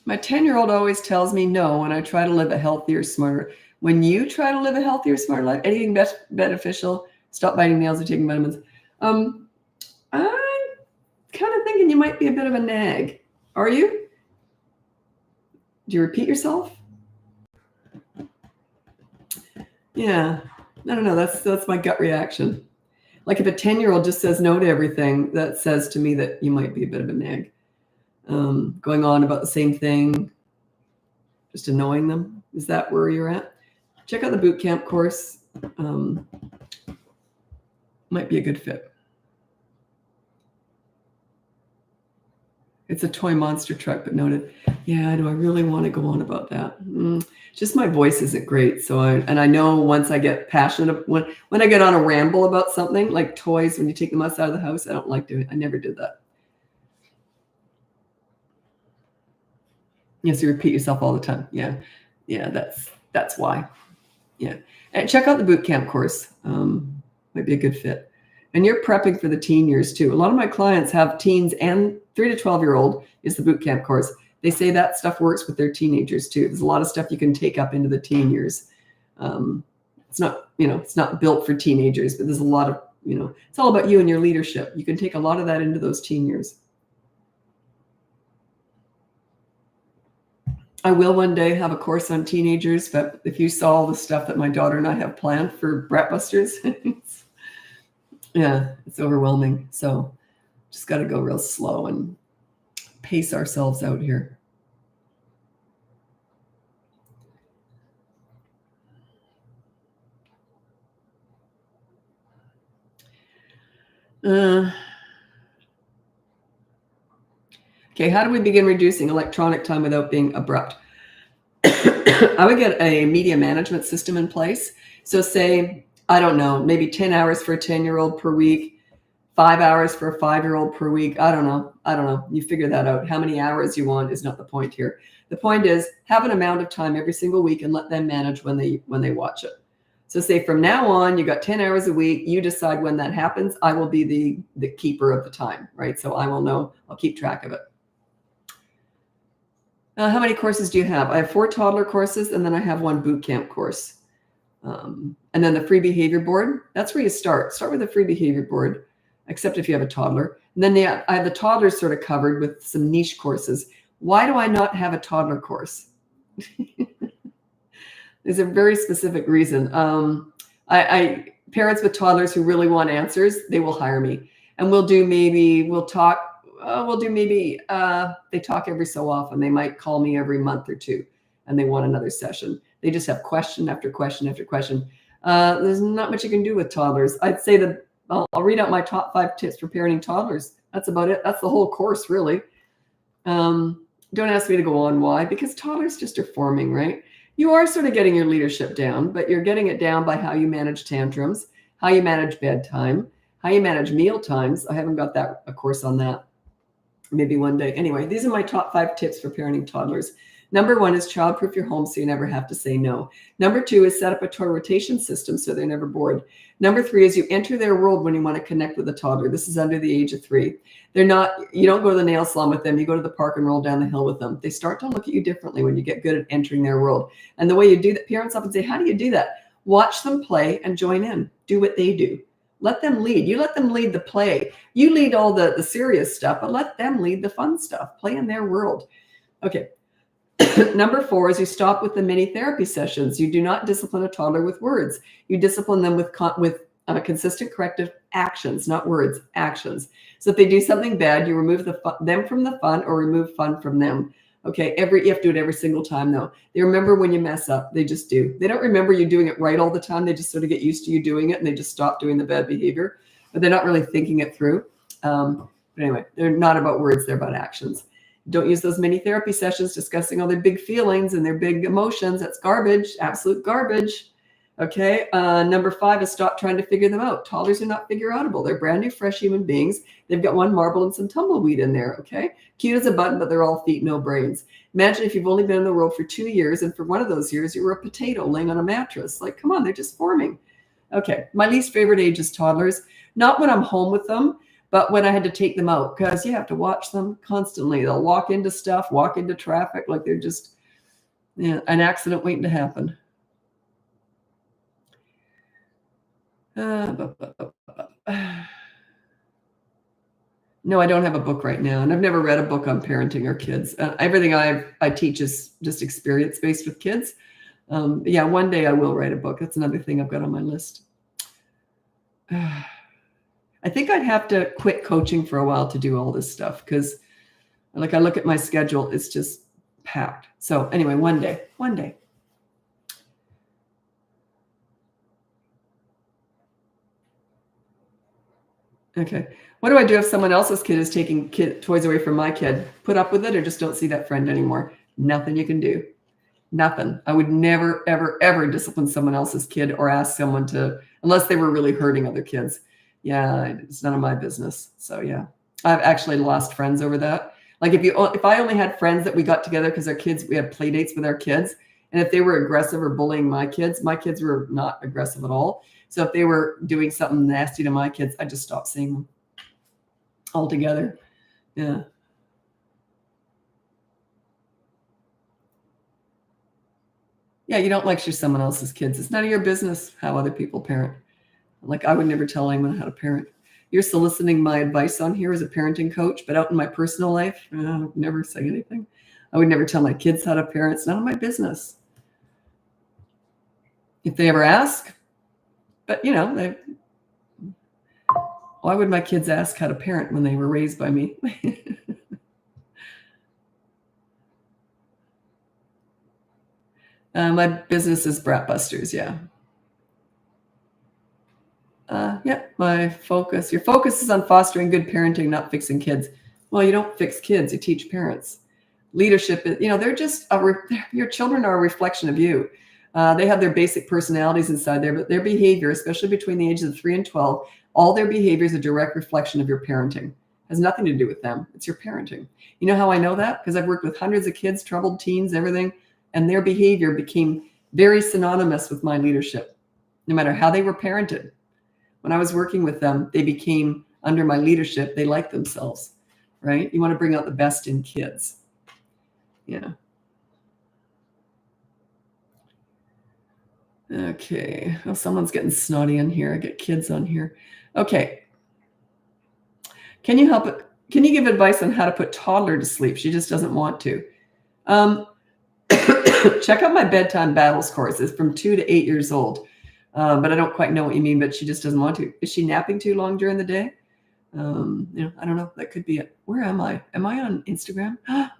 My 10-year-old always tells me no when I try to live a healthier, smarter. When you try to live a healthier, smarter life, anything beneficial, stop biting nails or taking vitamins. I'm kind of thinking you might be a bit of a nag. Are you? Do you repeat yourself? Yeah. I don't know. That's my gut reaction. Like if a 10-year-old just says no to everything, that says to me that you might be a bit of a nag. Going on about the same thing, just annoying them. Is that where you're at? Check out the boot camp course. Might be a good fit. It's a toy monster truck, but noted. Yeah, do I really want to go on about that? Just my voice isn't great. So I know once I get passionate, when I get on a ramble about something like toys, when you take them outside of the house, I don't like doing it. I never did that. Yes, you repeat yourself all the time. Yeah, that's why. Yeah, and check out the boot camp course. Might be a good fit. And you're prepping for the teen years too. A lot of my clients have teens, and 3 to 12-year-old is the boot camp course. They say that stuff works with their teenagers too. There's a lot of stuff you can take up into the teen years. It's not, it's not built for teenagers, but there's a lot of, it's all about you and your leadership. You can take a lot of that into those teen years. I will one day have a course on teenagers, but if you saw all the stuff that my daughter and I have planned for Bratbusters, it's overwhelming. So just got to go real slow and pace ourselves out here. Uh, okay, how do we begin reducing electronic time without being abrupt? I would get a media management system in place. So say, I don't know, maybe 10 hours for a 10-year-old per week, 5 hours for a 5-year-old per week. I don't know. You figure that out. How many hours you want is not the point here. The point is have an amount of time every single week and let them manage when they watch it. So say from now on, you got 10 hours a week. You decide when that happens. I will be the keeper of the time, right? So I will know. I'll keep track of it. How many courses do you have? I have 4 toddler courses, and then I have 1 boot camp course. And then the free behavior board, that's where you start. Start with the free behavior board, except if you have a toddler. And then I have the toddlers sort of covered with some niche courses. Why do I not have a toddler course? There's a very specific reason. Parents with toddlers who really want answers, they will hire me. And they talk every so often. They might call me every month or two and they want another session. They just have question after question after question. There's not much you can do with toddlers. I'd say that I'll read out my top 5 tips for parenting toddlers. That's about it. That's the whole course, really. Don't ask me to go on why, because toddlers just are forming, right? You are sort of getting your leadership down, but you're getting it down by how you manage tantrums, how you manage bedtime, how you manage meal times. I haven't got a course on that. Maybe one day. Anyway, these are my top 5 tips for parenting toddlers. Number 1 is childproof your home so you never have to say no. Number 2 is set up a toy rotation system so they're never bored. Number 3 is you enter their world when you want to connect with a toddler. This is under the age of 3. You don't go to the nail salon with them. You go to the park and roll down the hill with them. They start to look at you differently when you get good at entering their world. And the way you do that, parents often say, how do you do that? Watch them play and join in. Do what they do. Let them lead. You let them lead the play. You lead all the serious stuff, but let them lead the fun stuff. Play in their world. Okay. Number 4 is you stop with the mini therapy sessions. You do not discipline a toddler with words. You discipline them with consistent corrective actions, not words, actions. So if they do something bad, you remove them from the fun or remove fun from them. Okay, you have to do it every single time, though. They remember when you mess up. They just do. They don't remember you doing it right all the time. They just sort of get used to you doing it, and they just stop doing the bad behavior. But they're not really thinking it through. But anyway, they're not about words. They're about actions. Don't use those mini therapy sessions discussing all their big feelings and their big emotions. That's garbage, absolute garbage. Okay, number 5 is stop trying to figure them out. Toddlers are not figure-outable. They're brand new, fresh human beings. They've got 1 marble and some tumbleweed in there, okay? Cute as a button, but they're all feet, no brains. Imagine if you've only been in the world for 2 years, and for one of those years, you were a potato laying on a mattress. Like, come on, they're just forming. Okay, my least favorite age is toddlers. Not when I'm home with them, but when I had to take them out, because you have to watch them constantly. They'll walk into stuff, walk into traffic, like they're just an accident waiting to happen. No, I don't have a book right now, and I've never read a book on parenting or kids. Everything I teach is just experience-based with kids. Yeah, one day I will write a book. That's another thing I've got on my list. I think I'd have to quit coaching for a while to do all this stuff because, like, I look at my schedule, it's just packed. So anyway, one day. Okay. What do I do if someone else's kid is taking toys away from my kid? Put up with it or just don't see that friend anymore? Nothing you can do. Nothing. I would never, ever, ever discipline someone else's kid or ask someone to, unless they were really hurting other kids. Yeah, it's none of my business. So yeah, I've actually lost friends over that. Like if I only had friends that we got together because we had play dates with our kids, and if they were aggressive or bullying my kids were not aggressive at all. So if they were doing something nasty to my kids, I just stopped seeing them altogether. Yeah. Yeah, you don't lecture someone else's kids. It's none of your business how other people parent. Like I would never tell anyone how to parent. You're soliciting my advice on here as a parenting coach, but out in my personal life, I would never say anything. I would never tell my kids how to parent. It's none of my business. If they ever ask, but why would my kids ask how to parent when they were raised by me? My business is Bratbusters, yeah. Yeah, your focus is on fostering good parenting, not fixing kids. Well, you don't fix kids, you teach parents. Leadership is, they're just, your children are a reflection of you. They have their basic personalities inside there, but their behavior, especially between the ages of 3 and 12, all their behavior is a direct reflection of your parenting. It has nothing to do with them. It's your parenting. You know how I know that? Because I've worked with hundreds of kids, troubled teens, everything, and their behavior became very synonymous with my leadership, no matter how they were parented. When I was working with them, they became, under my leadership, they liked themselves, right? You want to bring out the best in kids. Yeah. Okay. Oh, someone's getting snotty in here. I get kids on here. Okay. Can you give advice on how to put toddler to sleep? She just doesn't want to. Check out my bedtime battles course. It's from 2 to 8 years old. But I don't quite know what you mean, but she just doesn't want to. Is she napping too long during the day? I don't know. That could be it. Where am I? Am I on Instagram?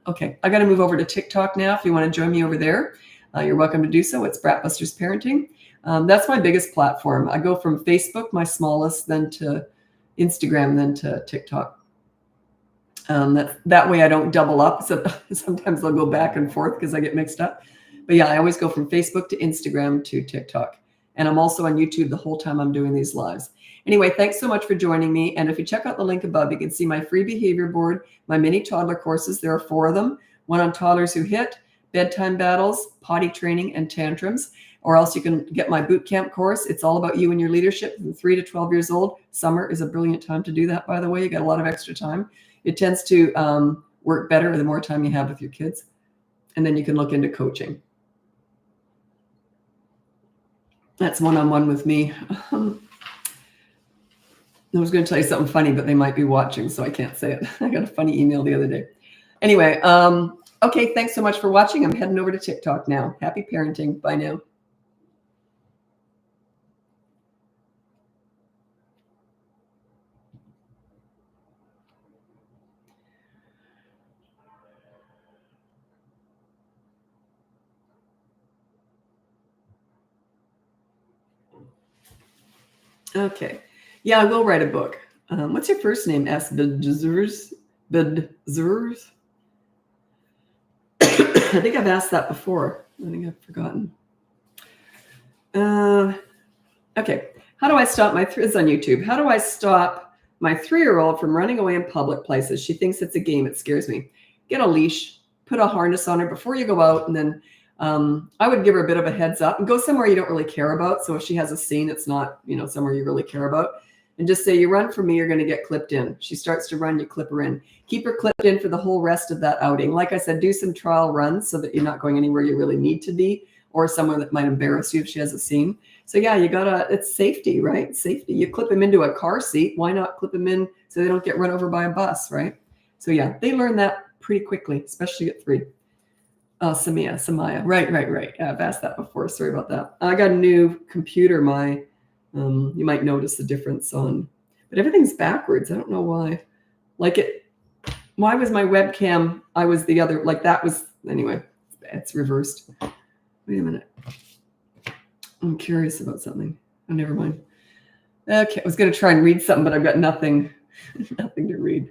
Okay. I got to move over to TikTok now. If you want to join me over there, you're welcome to do so. It's Bratbusters Parenting. That's my biggest platform. I go from Facebook, my smallest, then to Instagram, then to TikTok. That way I don't double up. So sometimes I'll go back and forth because I get mixed up. But yeah, I always go from Facebook to Instagram to TikTok. And I'm also on YouTube the whole time I'm doing these lives. Anyway, thanks so much for joining me. And if you check out the link above, you can see my free behavior board, my mini toddler courses. There are 4 of them. One on toddlers who hit, bedtime battles, potty training, and tantrums. Or else you can get my boot camp course. It's all about you and your leadership from 3 to 12 years old. Summer is a brilliant time to do that, by the way. You got a lot of extra time. It tends to work better the more time you have with your kids. And then you can look into coaching. That's one-on-one with me. I was going to tell you something funny, but they might be watching, so I can't say it. I got a funny email the other day. Anyway, okay, thanks so much for watching. I'm heading over to TikTok now. Happy parenting. Bye now. Okay. Yeah, I will write a book. What's your first name? Bedzurs? I think I've asked that before. I think I've forgotten. Okay. How do I stop my this is on YouTube? How do I stop my 3-year-old from running away in public places? She thinks it's a game. It scares me. Get a leash, put a harness on her before you go out, and then I would give her a bit of a heads up and go somewhere you don't really care about. So if she has a scene, it's not, somewhere you really care about, and just say, you run from me, you're going to get clipped in. She starts to run, you clip her in. Keep her clipped in for the whole rest of that outing. Like I said, do some trial runs so that you're not going anywhere you really need to be, or somewhere that might embarrass you if she has a scene. So yeah, it's safety, right? Safety. You clip them into a car seat. Why not clip them in so they don't get run over by a bus, right? So yeah, they learn that pretty quickly, especially at 3. Samaya. Right. I've asked that before. Sorry about that. I got a new computer. You might notice the difference but everything's backwards. I don't know why. Why was my webcam? I was the other, anyway, it's reversed. Wait a minute. I'm curious about something. Oh, never mind. Okay, I was going to try and read something, but I've got nothing to read.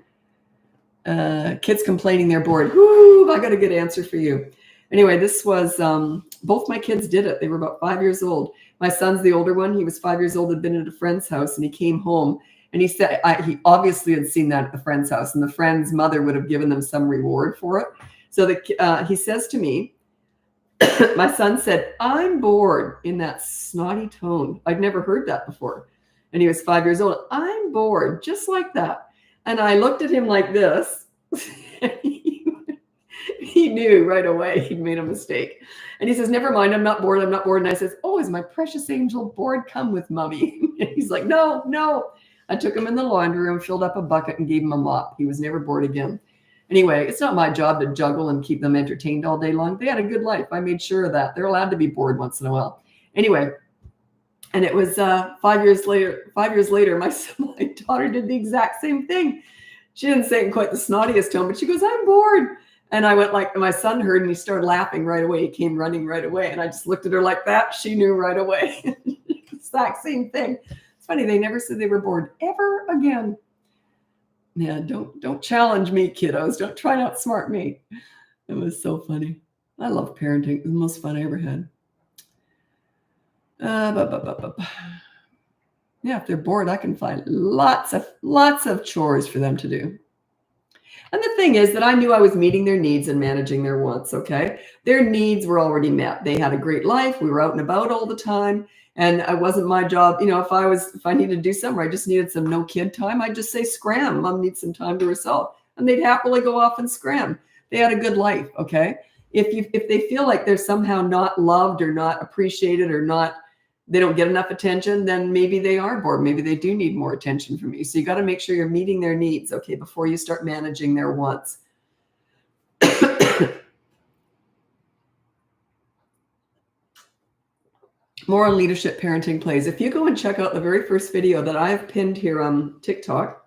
Kids complaining they're bored. Woo, I got a good answer for you. Anyway, this was, both my kids did it. They were about 5 years old. My son's the older one. He was 5 years old, had been at a friend's house, and he came home. And he said, he obviously had seen that at the friend's house, and the friend's mother would have given them some reward for it. So he says to me, my son said, "I'm bored," in that snotty tone. I'd never heard that before. And he was 5 years old. "I'm bored," just like that. And I looked at him like this. He knew right away he'd made a mistake. And he says, "Never mind, I'm not bored. And I says, "Oh, is my precious angel bored? Come with mommy." And he's like, no. I took him in the laundry room, filled up a bucket, and gave him a mop. He was never bored again. Anyway, it's not my job to juggle and keep them entertained all day long. They had a good life. I made sure of that. They're allowed to be bored once in a while. Anyway, and it was 5 years later, my daughter did the exact same thing. She didn't say it in quite the snottiest tone, but she goes, "I'm bored." And I went my son heard, and he started laughing right away. He came running right away. And I just looked at her like that. She knew right away. Exact same thing. As funny. They never said they were bored ever again. Yeah, don't challenge me, kiddos. Don't try to outsmart me. It was so funny. I love parenting. It was the most fun I ever had. Yeah, if they're bored, I can find lots of chores for them to do. And the thing is that I knew I was meeting their needs and managing their wants, okay? Their needs were already met. They had a great life. We were out and about all the time. And it wasn't my job. If I needed to do something, or I just needed some no kid time, I'd just say, scram, mom needs some time to herself. And they'd happily go off and scram. They had a good life, okay? If they feel like they're somehow not loved or not appreciated or they don't get enough attention, then maybe they are bored. Maybe they do need more attention from you. So you got to make sure you're meeting their needs, okay, before you start managing their wants. More on leadership parenting plays. If you go and check out the very first video that I have pinned here on TikTok,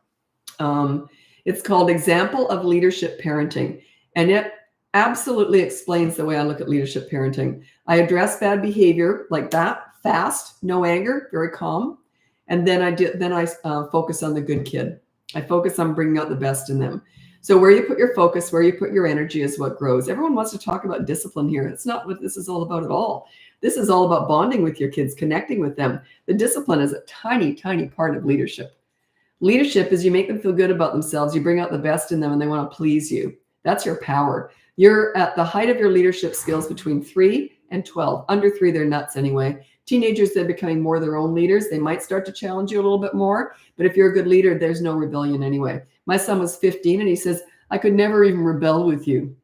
it's called Example of Leadership Parenting. And it absolutely explains the way I look at leadership parenting. I address bad behavior like that, fast, no anger, very calm. And then I focus on the good kid. I focus on bringing out the best in them. So where you put your focus, where you put your energy is what grows. Everyone wants to talk about discipline here. It's not what this is all about at all. This is all about bonding with your kids, connecting with them. The discipline is a tiny, tiny part of leadership. Leadership is you make them feel good about themselves. You bring out the best in them and they want to please you. That's your power. You're at the height of your leadership skills between 3 and 12. Under 3, they're nuts anyway. Teenagers, they're becoming more their own leaders. They might start to challenge you a little bit more. But if you're a good leader, there's no rebellion anyway. My son was 15 and he says, I could never even rebel with you.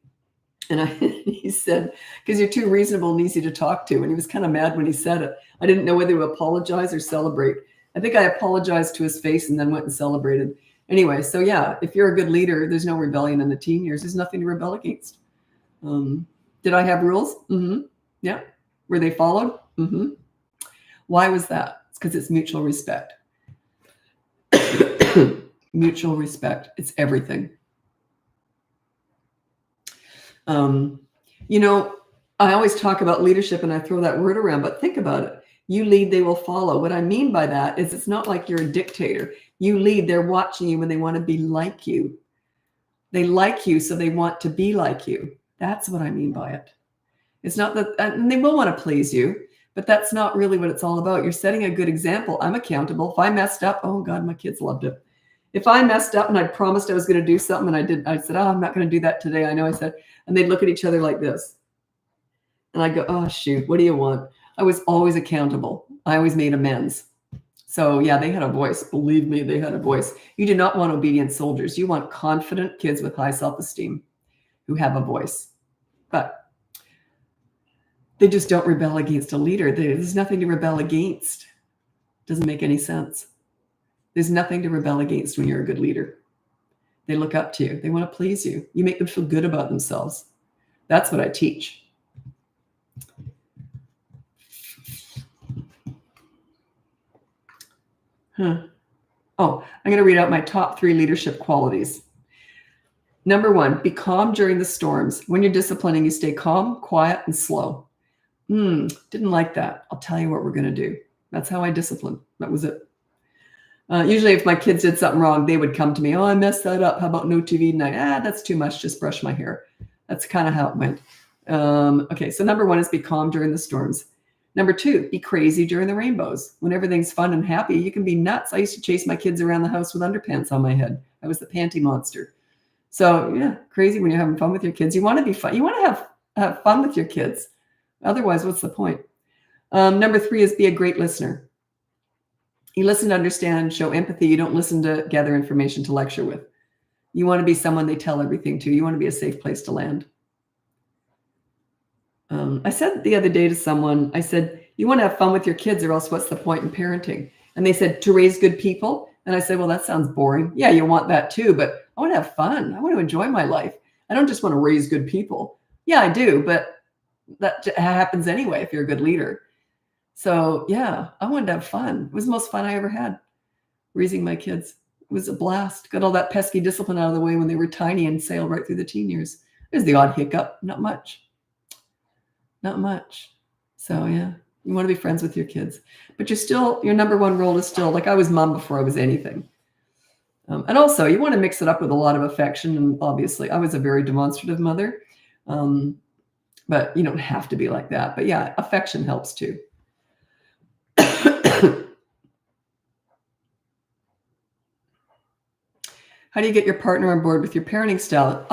And he said, because you're too reasonable and easy to talk to. And he was kind of mad when he said it. I didn't know whether to apologize or celebrate. I think I apologized to his face and then went and celebrated. Anyway, so yeah, if you're a good leader, there's no rebellion in the teen years. There's nothing to rebel against. Did I have rules? Mm-hmm. Yeah. Were they followed? Mm-hmm. Why was that? It's because it's mutual respect. Mutual respect. It's everything. I always talk about leadership and I throw that word around, but think about it. You lead, they will follow. What I mean by that is it's not like you're a dictator. You lead, they're watching you when they want to be like you. They like you, so they want to be like you. That's what I mean by it. It's not that, and they will want to please you, but that's not really what it's all about. You're setting a good example. I'm accountable. If I messed up, oh God, my kids loved it. If I messed up and I promised I was going to do something and I said, oh, I'm not going to do that today. I know I said, and they'd look at each other like this. And I go, oh, shoot, what do you want? I was always accountable. I always made amends. So yeah, they had a voice. Believe me, they had a voice. You do not want obedient soldiers. You want confident kids with high self-esteem who have a voice. But they just don't rebel against a leader. There's nothing to rebel against. Doesn't make any sense. There's nothing to rebel against when you're a good leader. They look up to you. They want to please you. You make them feel good about themselves. That's what I teach. Oh, I'm going to read out my top 3 leadership qualities. Number 1, be calm during the storms. When you're disciplining, you stay calm, quiet, and slow. Didn't like that. I'll tell you what we're going to do. That's how I discipline. That was it. Usually if my kids did something wrong, they would come to me. Oh, I messed that up. How about no TV tonight? That's too much. Just brush my hair. That's kind of how it went. Okay, so number 1 is be calm during the storms. Number 2, be crazy during the rainbows. When everything's fun and happy, you can be nuts. I used to chase my kids around the house with underpants on my head. I was the panty monster. So yeah, crazy when you're having fun with your kids. You want to be fun. You want to have fun with your kids. Otherwise, what's the point? Number 3 is be a great listener. You listen to understand, show empathy. You don't listen to gather information to lecture with. You want to be someone they tell everything to. You want to be a safe place to land. I said the other day to someone, I said, you want to have fun with your kids or else what's the point in parenting? And they said, to raise good people. And I said, well, that sounds boring. Yeah, you want that too, but I want to have fun. I want to enjoy my life. I don't just want to raise good people. Yeah, I do, but that happens anyway if you're a good leader. So yeah, I wanted to have fun. It was the most fun I ever had, raising my kids. It was a blast. Got all that pesky discipline out of the way when they were tiny and sailed right through the teen years. There's the odd hiccup, not much. Not much. So yeah, You want to be friends with your kids, but your number one role is still, like I was mom before I was anything. And also you want to mix it up with a lot of affection. And obviously I was a very demonstrative mother, but you don't have to be like that. But yeah, affection helps too. How do you get your partner on board with your parenting style?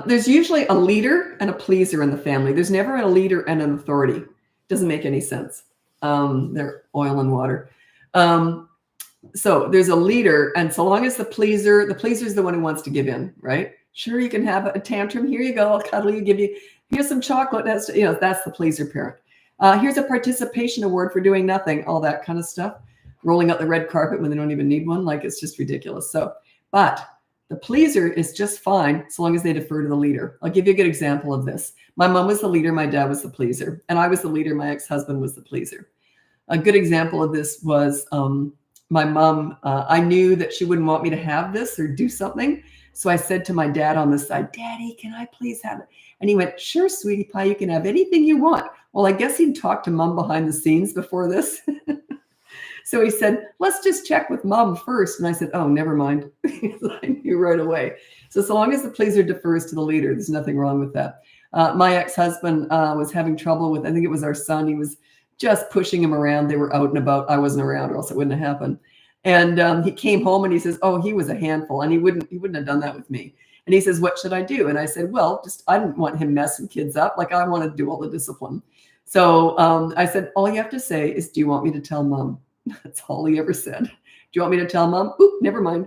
There's usually a leader and a pleaser in the family. There's never a leader and an authority. Doesn't make any sense. They're oil and water. So there's a leader, and so long as the pleaser is the one who wants to give in, right? Sure, you can have a tantrum. Here you go. I'll cuddle you, give you, here's some chocolate. That's the pleaser parent. Here's a participation award for doing nothing, all that kind of stuff. Rolling out the red carpet when they don't even need one. Like, it's just ridiculous. But the pleaser is just fine so long as they defer to the leader. I'll give you a good example of this. My mom was the leader. My dad was the pleaser. And I was the leader. My ex-husband was the pleaser. A good example of this was my mom. I knew that she wouldn't want me to have this or do something. So I said to my dad on the side, Daddy, can I please have it? And he went, sure, sweetie pie, you can have anything you want. Well, I guess he'd talked to mom behind the scenes before this. So he said, let's just check with mom first. And I said, oh, never mind. I knew right away. So long as the pleaser defers to the leader, there's nothing wrong with that. My ex-husband was having trouble with, I think it was our son. He was just pushing him around. They were out and about. I wasn't around or else it wouldn't have happened. And he came home and he says, oh, he was a handful. And he wouldn't have done that with me. And he says, what should I do? And I said, well, I didn't want him messing kids up. Like, I want to do all the discipline. So I said, all you have to say is, do you want me to tell mom? That's all he ever said. Do you want me to tell mom? Oop, never mind.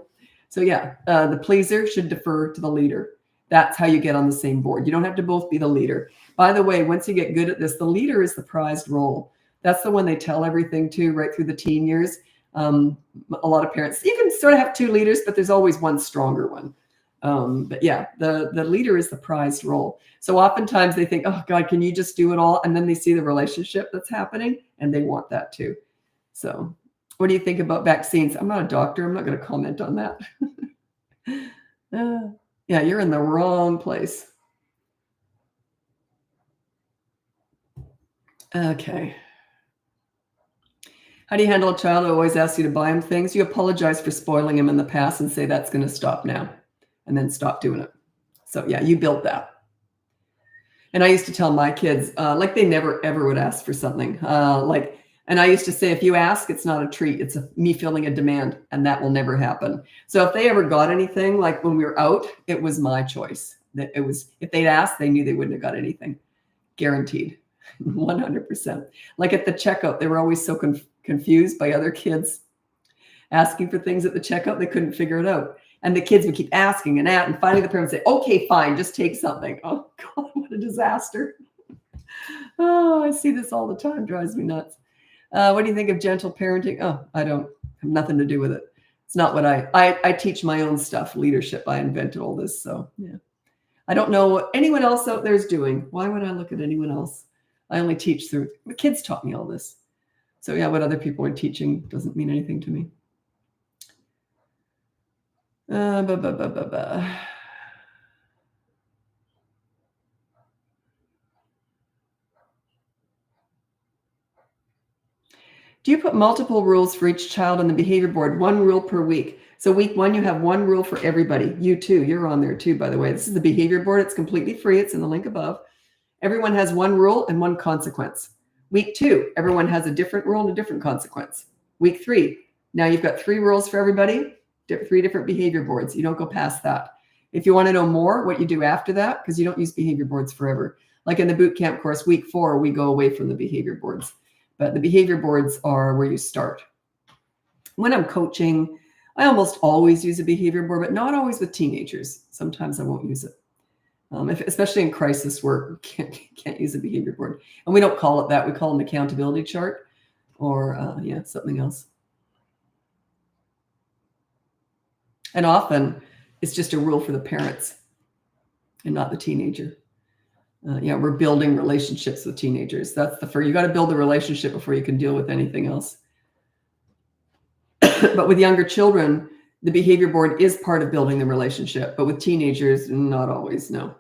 So yeah, the pleaser should defer to the leader. That's how you get on the same board. You don't have to both be the leader. By the way, once you get good at this, the leader is the prized role. That's the one they tell everything to right through the teen years. A lot of parents, you can sort of have two leaders, but there's always one stronger one. But yeah, the leader is the prized role. So oftentimes they think, oh God, can you just do it all? And then they see the relationship that's happening and they want that too. So what do you think about vaccines? I'm not a doctor. I'm not going to comment on that. Yeah, you're in the wrong place. Okay. How do you handle a child who always asks you to buy him things? You apologize for spoiling him in the past and say that's going to stop now, and then stop doing it. So yeah, you built that. And I used to tell my kids, like, they never, ever would ask for something. And I used to say, if you ask, it's not a treat. It's me feeling a demand, and that will never happen. So if they ever got anything, like when we were out, it was my choice. That it was, if they'd asked, they knew they wouldn't have got anything. Guaranteed. 100%. Like at the checkout, they were always so confused by other kids asking for things at the checkout. They couldn't figure it out. And the kids would keep asking and finally the parents would say, okay, fine, just take something. Oh God, what a disaster. Oh, I see this all the time. Drives me nuts. What do you think of gentle parenting? Oh, I don't have nothing to do with it. It's not what I teach my own stuff, leadership. I invented all this. So yeah, I don't know what anyone else out there is doing. Why would I look at anyone else? I only teach through, the kids taught me all this. So yeah, what other people are teaching doesn't mean anything to me. Do you put multiple rules for each child on the behavior board? One rule per week. So week 1, you have one rule for everybody. You too, you're on there too, by the way. This is the behavior board. It's completely free. It's in the link above. Everyone has one rule and one consequence. Week 2, everyone has a different rule and a different consequence. Week 3, now you've got 3 rules for everybody, 3 different behavior boards. You don't go past that. If you want to know more, what you do after that, because you don't use behavior boards forever. Like in the boot camp course, week 4, we go away from the behavior boards. But the behavior boards are where you start. When I'm coaching, I almost always use a behavior board, but not always with teenagers. Sometimes I won't use it. Especially in crisis work, can't use a behavior board. And we don't call it that. We call it an accountability chart or something else. And often it's just a rule for the parents and not the teenager. We're building relationships with teenagers. That's the first. You got to build the relationship before you can deal with anything else. But with younger children, the behavior board is part of building the relationship. But with teenagers, not always, no.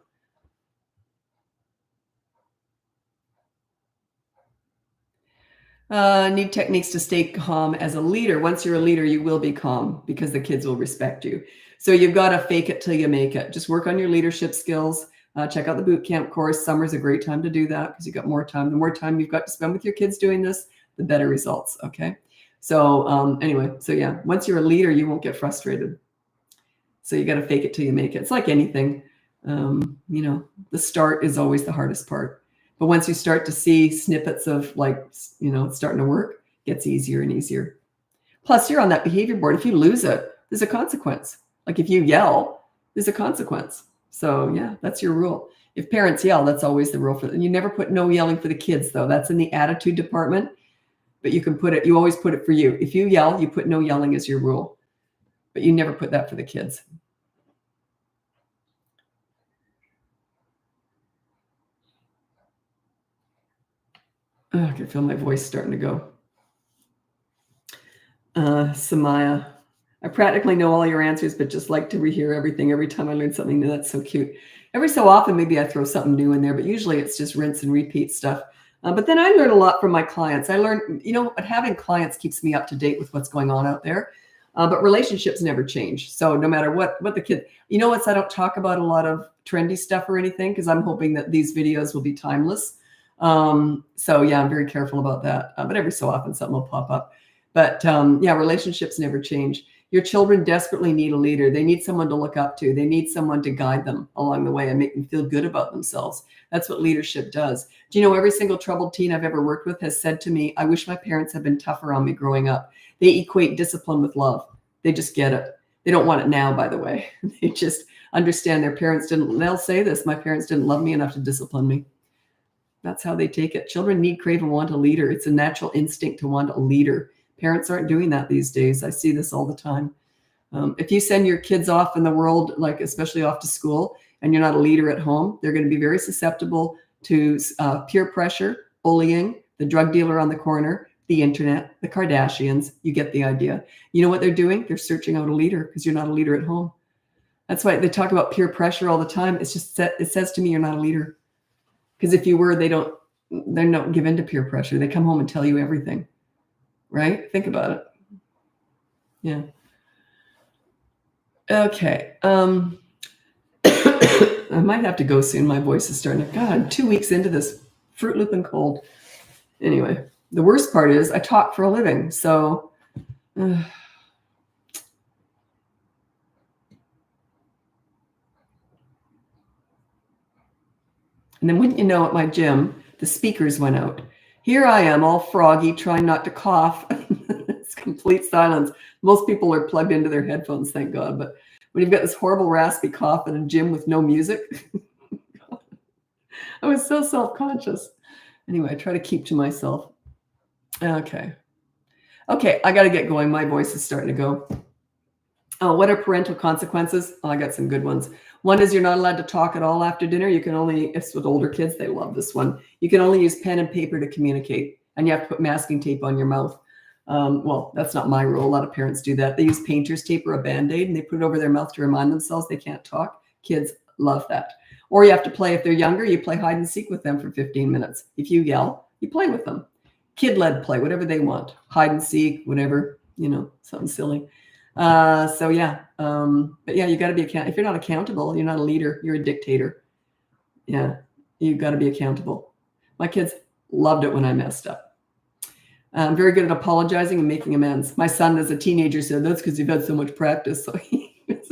Need techniques to stay calm as a leader. Once you're a leader, you will be calm because the kids will respect you. So you've got to fake it till you make it. Just work on your leadership skills. Check out the boot camp course. Summer's a great time to do that because you've got more time. The more time you've got to spend with your kids doing this, the better results. Okay. So anyway, so yeah, once you're a leader, you won't get frustrated. So you got to fake it till you make it. It's like anything. The start is always the hardest part. But once you start to see snippets of it's starting to work, it gets easier and easier. Plus, you're on that behavior board. If you lose it, there's a consequence. Like if you yell, there's a consequence. So yeah, that's your rule. If parents yell, that's always the rule for them. You never put no yelling for the kids, though. That's in the attitude department. But you always put it for you. If you yell, you put no yelling as your rule. But you never put that for the kids. Oh, I can feel my voice starting to go. Samaya, I practically know all your answers, but just like to rehear everything every time I learn something new. That's so cute. Every so often, maybe I throw something new in there, but usually it's just rinse and repeat stuff. But then I learn a lot from my clients. I learn, having clients keeps me up to date with what's going on out there. But relationships never change. So no matter what the kid, I don't talk about a lot of trendy stuff or anything because I'm hoping that these videos will be timeless. So yeah, I'm very careful about that. But every so often something will pop up. But relationships never change. Your children desperately need a leader. They need someone to look up to. They need someone to guide them along the way and make them feel good about themselves. That's what leadership does. Do you know every single troubled teen I've ever worked with has said to me, I wish my parents had been tougher on me growing up. They equate discipline with love. They just get it. They don't want it now, by the way. They just understand their parents they'll say this, my parents didn't love me enough to discipline me. That's how they take it. Children need, crave, and want a leader. It's a natural instinct to want a leader. Parents aren't doing that these days. I see this all the time. If you send your kids off in the world, like especially off to school, and you're not a leader at home, they're going to be very susceptible to peer pressure, bullying, the drug dealer on the corner, the internet, the Kardashians. You get the idea. You know what they're doing? They're searching out a leader because you're not a leader at home. That's why they talk about peer pressure all the time. It's just it says to me you're not a leader. Because if you were, they don't give in to peer pressure. They come home and tell you everything. Right? Think about it. Yeah. Okay. I might have to go soon. My voice is starting to, God, 2 weeks into this Fruit Loop and cold. Anyway, the worst part is I talk for a living. So, and then wouldn't you know, at my gym, the speakers went out. Here I am, all froggy, trying not to cough. It's complete silence. Most people are plugged into their headphones, thank God. But when you've got this horrible raspy cough in a gym with no music, I was so self-conscious. Anyway, I try to keep to myself. Okay, I got to get going. My voice is starting to go. Oh, what are parental consequences? Oh, I got some good ones. One is you're not allowed to talk at all after dinner. You can only, it's with older kids, they love this one. You can only use pen and paper to communicate, and you have to put masking tape on your mouth. Well, that's not my rule. A lot of parents do that. They use painter's tape or a Band-Aid, and they put it over their mouth to remind themselves they can't talk. Kids love that. Or you have to play, if they're younger, you play hide and seek with them for 15 minutes. If you yell, you play with them. Kid-led play, whatever they want. Hide and seek, whatever, something silly. But yeah, you got to be accountable. If you're not accountable, you're not a leader. You're a dictator. Yeah, you got to be accountable. My kids loved it when I messed up. I'm very good at apologizing and making amends. My son, as a teenager, said that's because you've had so much practice. So it's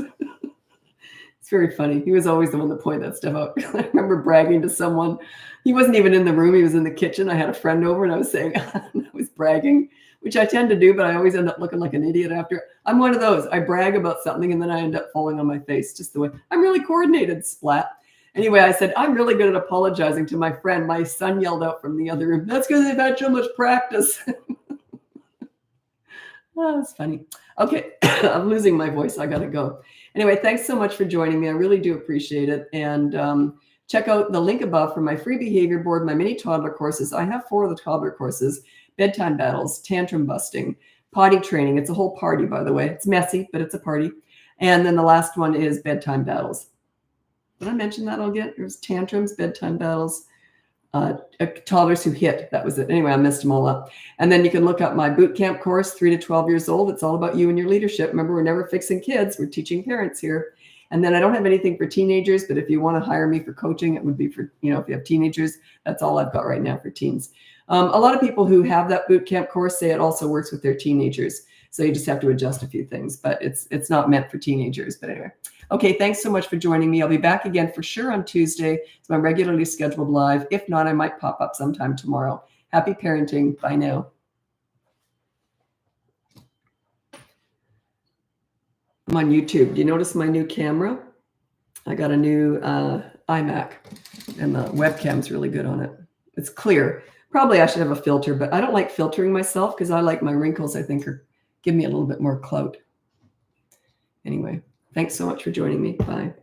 very funny. He was always the one to point that stuff out. I remember bragging to someone. He wasn't even in the room. He was in the kitchen. I had a friend over, and I was saying, I was bragging, which I tend to do, but I always end up looking like an idiot after. I'm one of those. I brag about something, and then I end up falling on my face, just the way. I'm really coordinated, splat. Anyway, I said, I'm really good at apologizing to my friend. My son yelled out from the other room, that's because they've had so much practice. Oh, that's funny. Okay, I'm losing my voice. I got to go. Anyway, thanks so much for joining me. I really do appreciate it. And check out the link above for my free behavior board, my mini toddler courses. I have 4 of the toddler courses: bedtime battles, tantrum busting, potty training. It's a whole party, by the way. It's messy, but it's a party. And then the last one is bedtime battles. Did I mention that again? There's tantrums, bedtime battles, toddlers who hit. That was it. Anyway, I messed them all up. And then you can look up my boot camp course, 3 to 12 years old. It's all about you and your leadership. Remember, we're never fixing kids. We're teaching parents here. And then I don't have anything for teenagers, but if you want to hire me for coaching, it would be for, if you have teenagers, that's all I've got right now for teens. A lot of people who have that boot camp course say it also works with their teenagers. So you just have to adjust a few things, but it's not meant for teenagers. But anyway, okay, thanks so much for joining me. I'll be back again for sure on Tuesday. It's my regularly scheduled live. If not, I might pop up sometime tomorrow. Happy parenting. Bye now. I'm on YouTube. Do you notice my new camera? I got a new iMac, and the webcam's really good on it. It's clear. Probably I should have a filter, but I don't like filtering myself because I like my wrinkles, I think, give me a little bit more clout. Anyway, thanks so much for joining me. Bye.